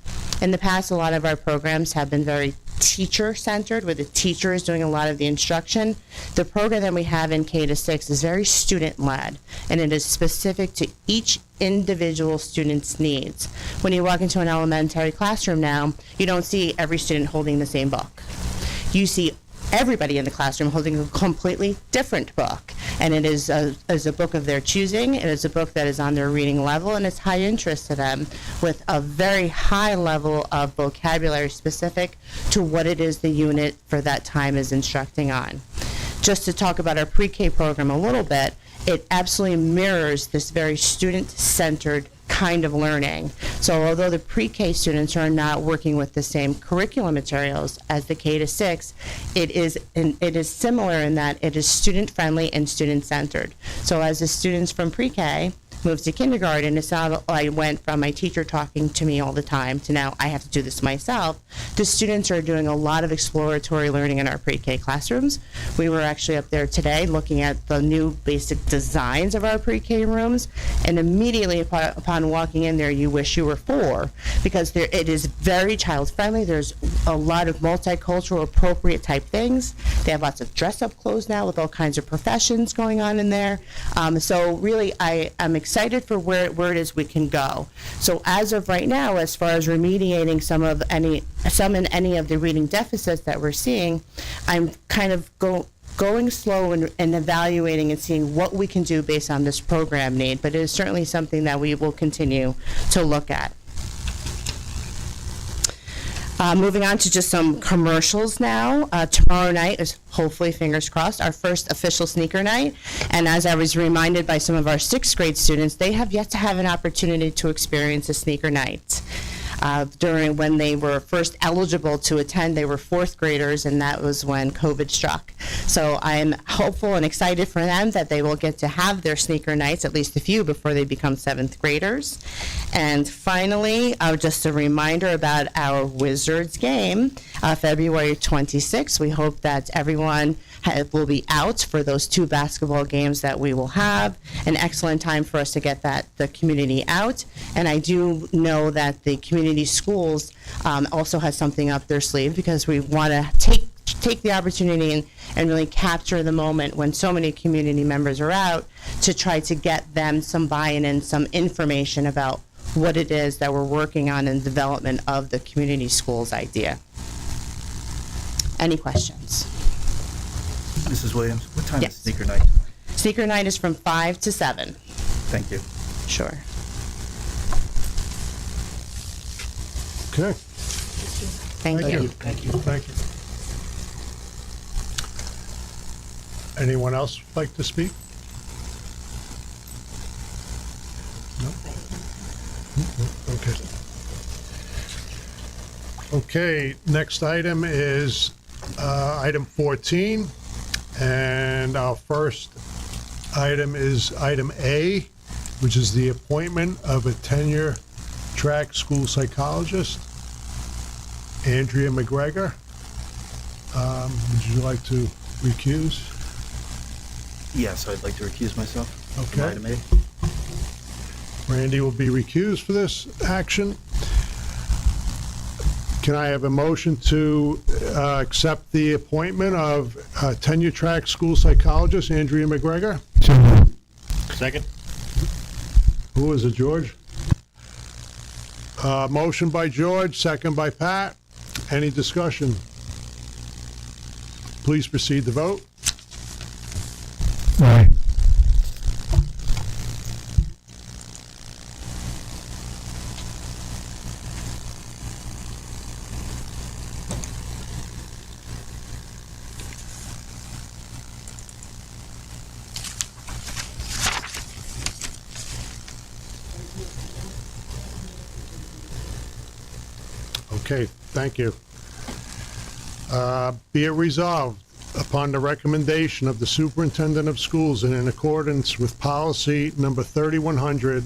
In the past, a lot of our programs have been very teacher-centered, where the teacher is doing a lot of the instruction. The program that we have in K to 6 is very student-led, and it is specific to each individual student's needs. When you walk into an elementary classroom now, you don't see every student holding the same book. You see everybody in the classroom holding a completely different book. And it is a book of their choosing. It is a book that is on their reading level, and it's high interest to them, with a very high level of vocabulary specific to what it is the unit for that time is instructing on. Just to talk about our pre-K program a little bit, it absolutely mirrors this very student-centered kind of learning. So although the pre-K students are not working with the same curriculum materials as the K to 6, it is similar in that it is student-friendly and student-centered. So as the students from pre-K moved to kindergarten, it's not I went from my teacher talking to me all the time to now I have to do this myself. The students are doing a lot of exploratory learning in our pre-K classrooms. We were actually up there today looking at the new basic designs of our pre-K rooms, and immediately upon walking in there, you wish you were 4, because it is very child-friendly. There's a lot of multicultural, appropriate type things. They have lots of dress-up clothes now with all kinds of professions going on in there. So really, I'm excited for where it is we can go. So as of right now, as far as remediating some and any of the reading deficits that we're seeing, I'm kind of going slow and evaluating and seeing what we can do based on this program need, but it is certainly something that we will continue to look at. Moving on to just some commercials now. Tomorrow night is, hopefully, fingers crossed, our first official sneaker night. And as I was reminded by some of our 6th grade students, they have yet to have an opportunity to experience a sneaker night. During when they were first eligible to attend, they were 4th graders, and that was when COVID struck. So I'm hopeful and excited for them that they will get to have their sneaker nights, at least a few, before they become 7th graders. And finally, just a reminder about our Wizards game, February 26th. We hope that everyone will be out for those 2 basketball games that we will have. An excellent time for us to get the community out. And I do know that the community schools also has something up their sleeve, because we want to take the opportunity and really capture the moment when so many community members are out, to try to get them some buy-in and some information about what it is that we're working on in the development of the community schools idea. Any questions? Mrs. Williams, what time Yes. is sneaker night? Sneaker night is from 5 to 7. Thank you. Sure. Okay. Thank you. Thank you. Anyone else like to speak? No? Okay. Okay, next item is item 14, and our first item is item A, which is the appointment of a tenure-track school psychologist, Andrea McGregor. Would you like to recuse? Yes, I'd like to recuse myself. from Okay. Item A. Randy will be recused for this action. Can I have a motion to accept the appointment of tenure-track school psychologist Andrea McGregor? So moved. Second? Who was it, George? Motion by George, second by Pat. Any discussion? Please proceed to vote. Aye. Okay, thank you. Be it resolved, upon the recommendation of the superintendent of schools and in accordance with policy number 3100,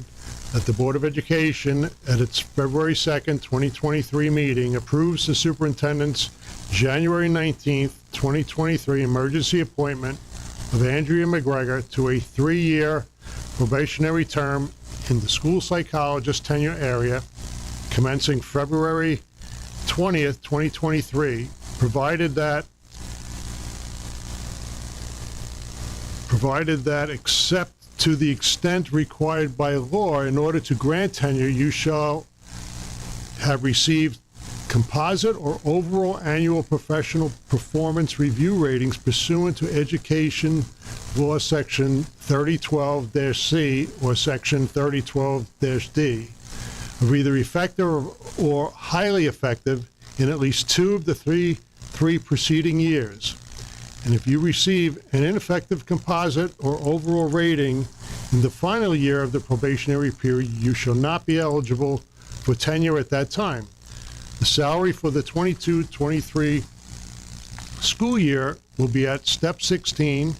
that the Board of Education, at its February 2nd, 2023 meeting, approves the superintendent's January 19th, 2023 emergency appointment of Andrea McGregor to a 3-year probationary term in the school psychologist tenure area commencing February 20th, 2023, provided that except to the extent required by law in order to grant tenure, you shall have received composite or overall annual professional performance review ratings pursuant to Education Law Section 3012-C or Section 3012-D of either effective or highly effective in at least 2 of the three preceding years. And if you receive an ineffective composite or overall rating in the final year of the probationary period, you shall not be eligible for tenure at that time. The salary for the 22-23 school year will be at step 16,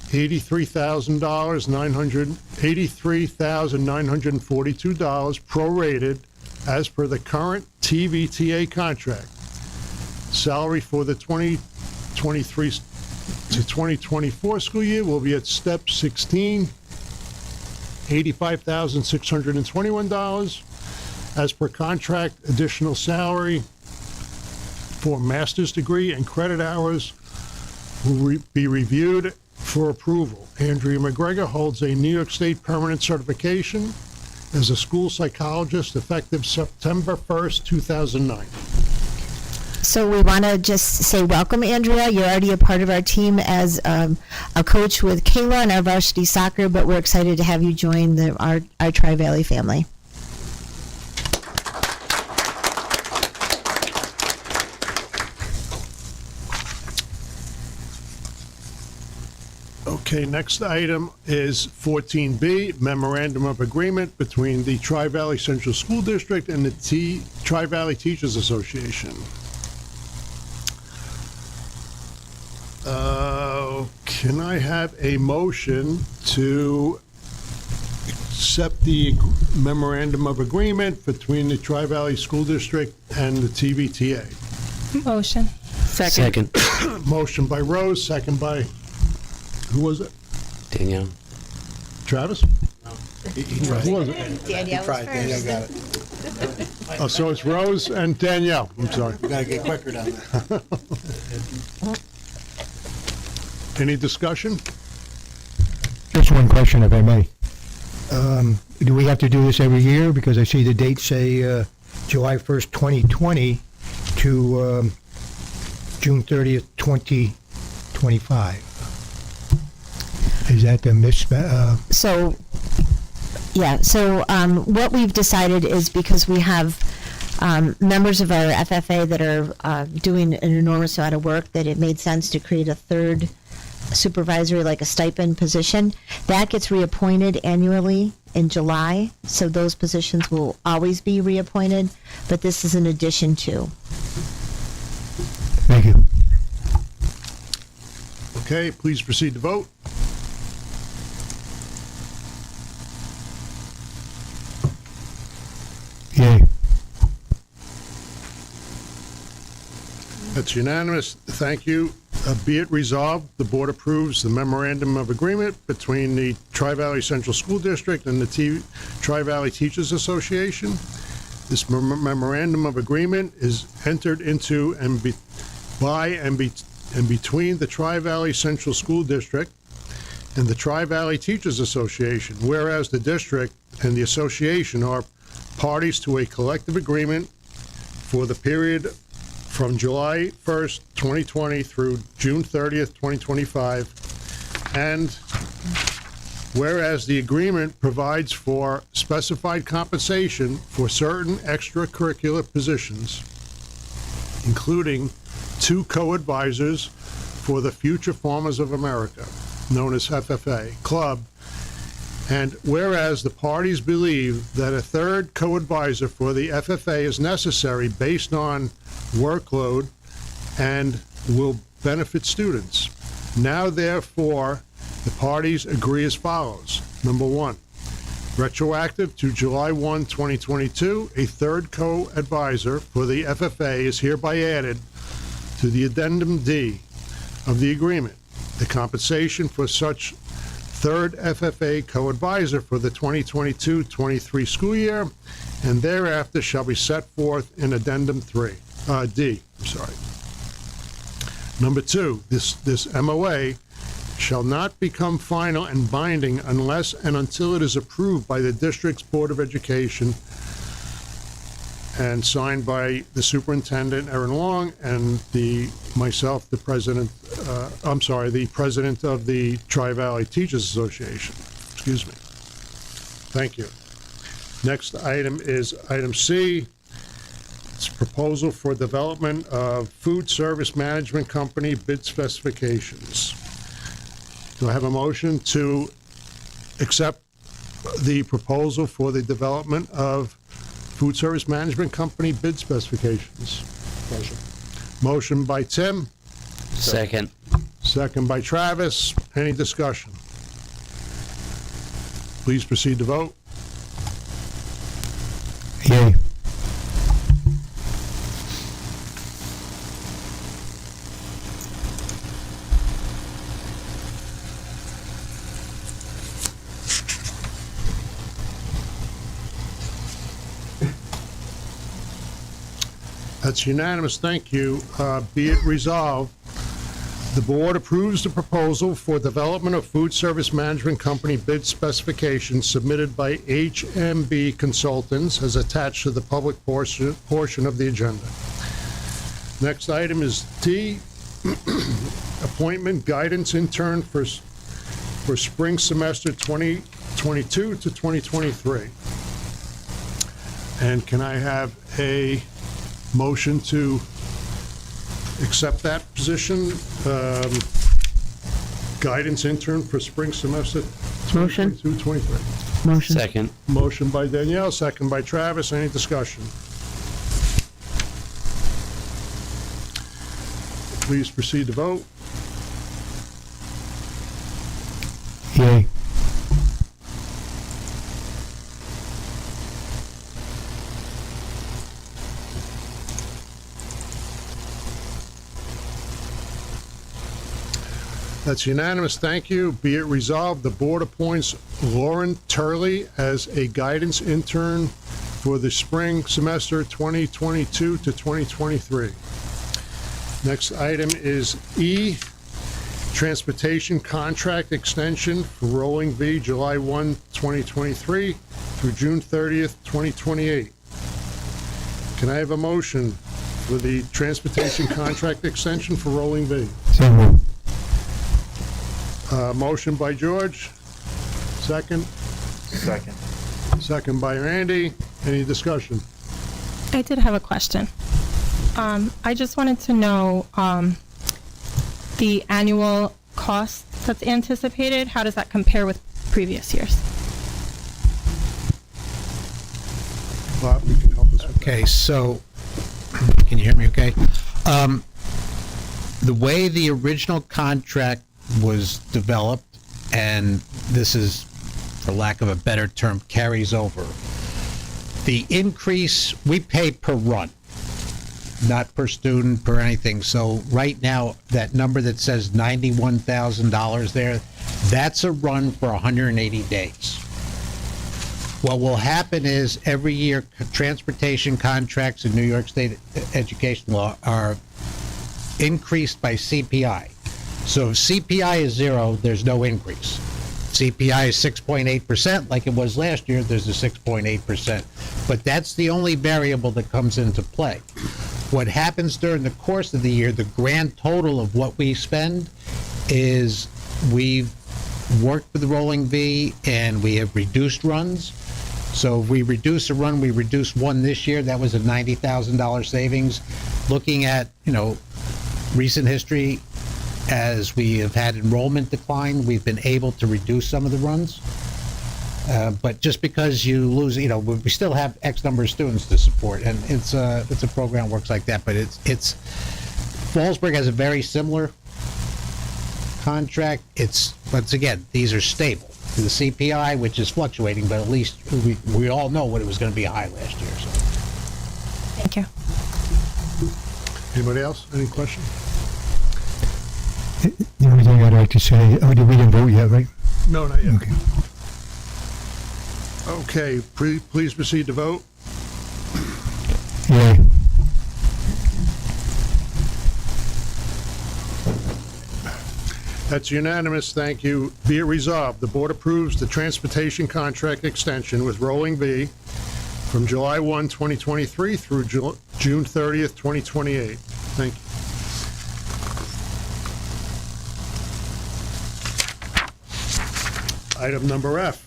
$83,942 prorated as per the current TVTA contract. Salary for the 2023 to 2024 school year will be at step 16, $85,621 as per contract. Additional salary for master's degree and credit hours will be reviewed for approval. Andrea McGregor holds a New York State permanent certification as a school psychologist effective September 1st, 2009. So we want to just say welcome, Andrea. You're already a part of our team as a coach with Kayla and our varsity soccer, but we're excited to have you join our Tri-Valley family. Okay, next item is 14B, Memorandum of Agreement between the Tri-Valley Central School District and the Tri-Valley Teachers Association. Can I have a motion to accept the Memorandum of Agreement between the Tri-Valley School District and the TVTA? Motion. Second. Motion by Rose, second by, who was it? Danielle. Travis? Who was it? Danielle was first. got it. Oh, so it's Rose and Danielle. I'm sorry. We gotta get quicker down there. Any discussion? Just one question, if I may. Do we have to do this every year? Because I see the dates say July 1st, 2020 to June 30th, 2025. Is that the So what we've decided is, because we have members of our FFA that are doing an enormous amount of work, that it made sense to create a third supervisory, like a stipend position. That gets reappointed annually in July, so those positions will always be reappointed, but this is an addition to. Thank you. Okay, please proceed to vote. That's unanimous. Thank you. Be it resolved, the board approves the memorandum of agreement between the Tri-Valley Central School District and the Tri-Valley Teachers Association. This memorandum of agreement is entered into and between the Tri-Valley Central School District and the Tri-Valley Teachers Association, whereas the district and the association are parties to a collective agreement for the period from July 1st, 2020 through June 30th, 2025, and whereas the agreement provides for specified compensation for certain extracurricular positions, including 2 co-advisors for the Future Farmers of America, known as FFA, club, and whereas the parties believe that a 3rd co-advisor for the FFA is necessary based on workload and will benefit students. Now, therefore, the parties agree as follows. Number 1, retroactive to July 1, 2022, a 3rd co-advisor for the FFA is hereby added to the Addendum D of the agreement. The compensation for such 3rd FFA co-advisor for the 2022-23 school year and thereafter shall be set forth in Addendum D. Number 2, this MOA shall not become final and binding unless and until it is approved by the district's Board of Education and signed by the superintendent, Aaron Long, and myself, the president of the Tri-Valley Teachers Association. Excuse me. Thank you. Next item is item C. It's proposal for development of food service management company bid specifications. Do I have a motion to accept the proposal for the development of food service management company bid specifications? Motion by Tim. Second. Second by Travis. Any discussion? Please proceed to vote. Yay. That's unanimous. Thank you. Be it resolved, the board approves the proposal for development of food service management company bid specifications submitted by HMB Consultants as attached to the public portion of the agenda. Next item is D, appointment guidance intern for spring semester 2022 to 2023. And can I have a motion to accept that position, guidance intern for spring semester 2022-23. Motion. Second. Motion by Danielle, second by Travis. Any discussion? Please proceed to vote. Yay. That's unanimous. Thank you. Be it resolved, the board appoints Lauren Turley as a guidance intern for the spring semester 2022 to 2023. Next item is E, transportation contract extension for Rolling V, July 1, 2023 through June 30th, 2028. Can I have a motion for the transportation contract extension for Rolling V? So moved. Motion by George, second. Second. Second by Randy. Any discussion? I did have a question. I just wanted to know the annual cost that's anticipated. How does that compare with previous years? Bob, you can help us with that. Okay, so, can you hear me okay? The way the original contract was developed, and this is, for lack of a better term, carries over. The increase, we pay per run. not per student, per anything. So right now, that number that says $91,000 there, that's a run for 180 days. What will happen is every year, transportation contracts in New York State education law are increased by CPI. So if CPI is 0, there's no increase. CPI is 6.8%, like it was last year, there's a 6.8%. But that's the only variable that comes into play. What happens during the course of the year, the grand total of what we spend is we've worked with Rolling V and we have reduced runs. So if we reduce a run, we reduced one this year, that was a $90,000 savings. Looking at, recent history, as we have had enrollment decline, we've been able to reduce some of the runs. But just because you lose, we still have X number of students to support, and it's a program that works like that. But it's Fallsburg has a very similar contract. Once again, these are stable. The CPI, which is fluctuating, but at least we all know what it was going to be high last year. So. Thank you. Anybody else? Any questions? The only thing I'd like to say, we didn't vote yet, right? No, not yet. Okay. Okay, please proceed to vote. Yay. That's unanimous, thank you. Be it resolved, the board approves the transportation contract extension with Rolling V from July 1, 2023 through June 30th, 2028. Thank you. Item number F,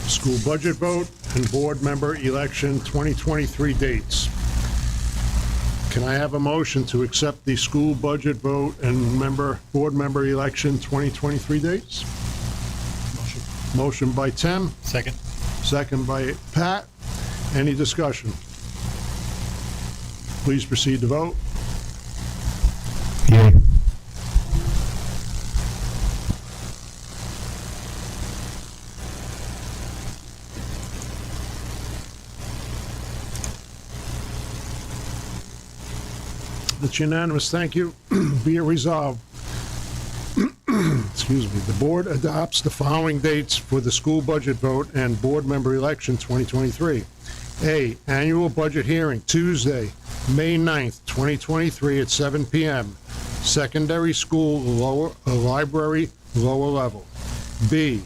school budget vote and board member election 2023 dates. Can I have a motion to accept the school budget vote and board member election 2023 dates? Motion by Tim. Second. Second by Pat. Any discussion? Please proceed to vote. Yay. It's unanimous, thank you. Be it resolved. Excuse me. The board adopts the following dates for the school budget vote and board member election 2023. A, annual budget hearing, Tuesday, May 9th, 2023 at 7 p.m. Secondary school library, lower level. B,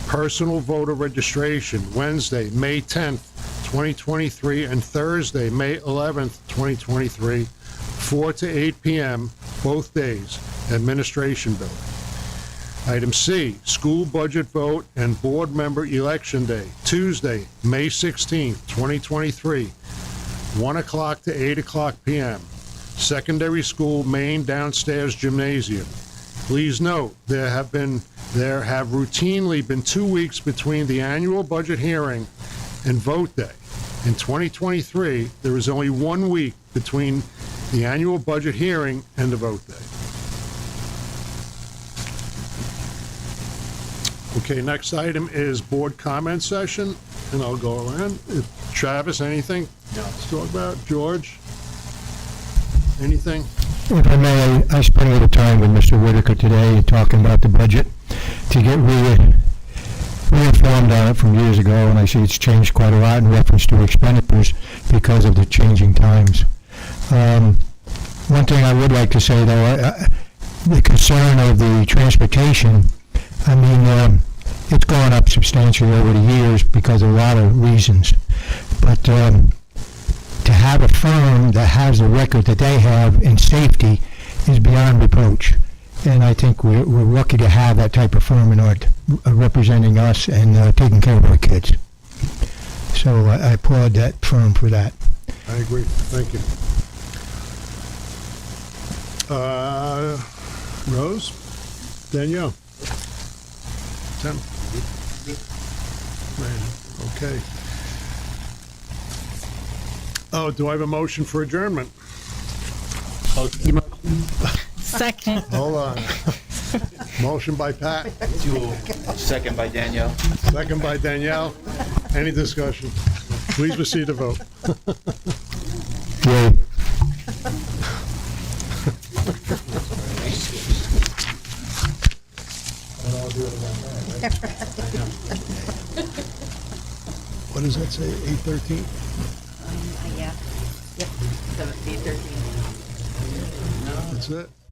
personal voter registration, Wednesday, May 10th, 2023 and Thursday, May 11th, 2023, 4 to 8 p.m., both days, administration building. Item C, school budget vote and board member election day, Tuesday, May 16th, 2023, 1 o'clock to 8 o'clock p.m., secondary school main downstairs gymnasium. Please note, there have routinely been 2 weeks between the annual budget hearing and vote day. In 2023, there is only 1 week between the annual budget hearing and the vote day. Okay, next item is board comment session, and I'll go around. Travis, anything to talk about? George? Anything? If I may, I spent a little time with Mr. Whitaker today talking about the budget to get re-informed on it from years ago, and I see it's changed quite a lot in reference to expenditures because of the changing times. One thing I would like to say, though, the concern of the transportation, I mean, it's gone up substantially over the years because of a lot of reasons. But to have a firm that has the record that they have in safety is beyond reproach. And I think we're lucky to have that type of firm in order representing us and taking care of our kids. So I applaud that firm for that. I agree. Thank you. Rose? Danielle? Tim? Okay. Oh, do I have a motion for adjournment? Second. Hold on. Motion by Pat, Second by Danielle. second by Danielle. Any discussion? Please proceed to vote. Yay. What does that say, 8:13? Yeah. Yep. 17, 13. That's it?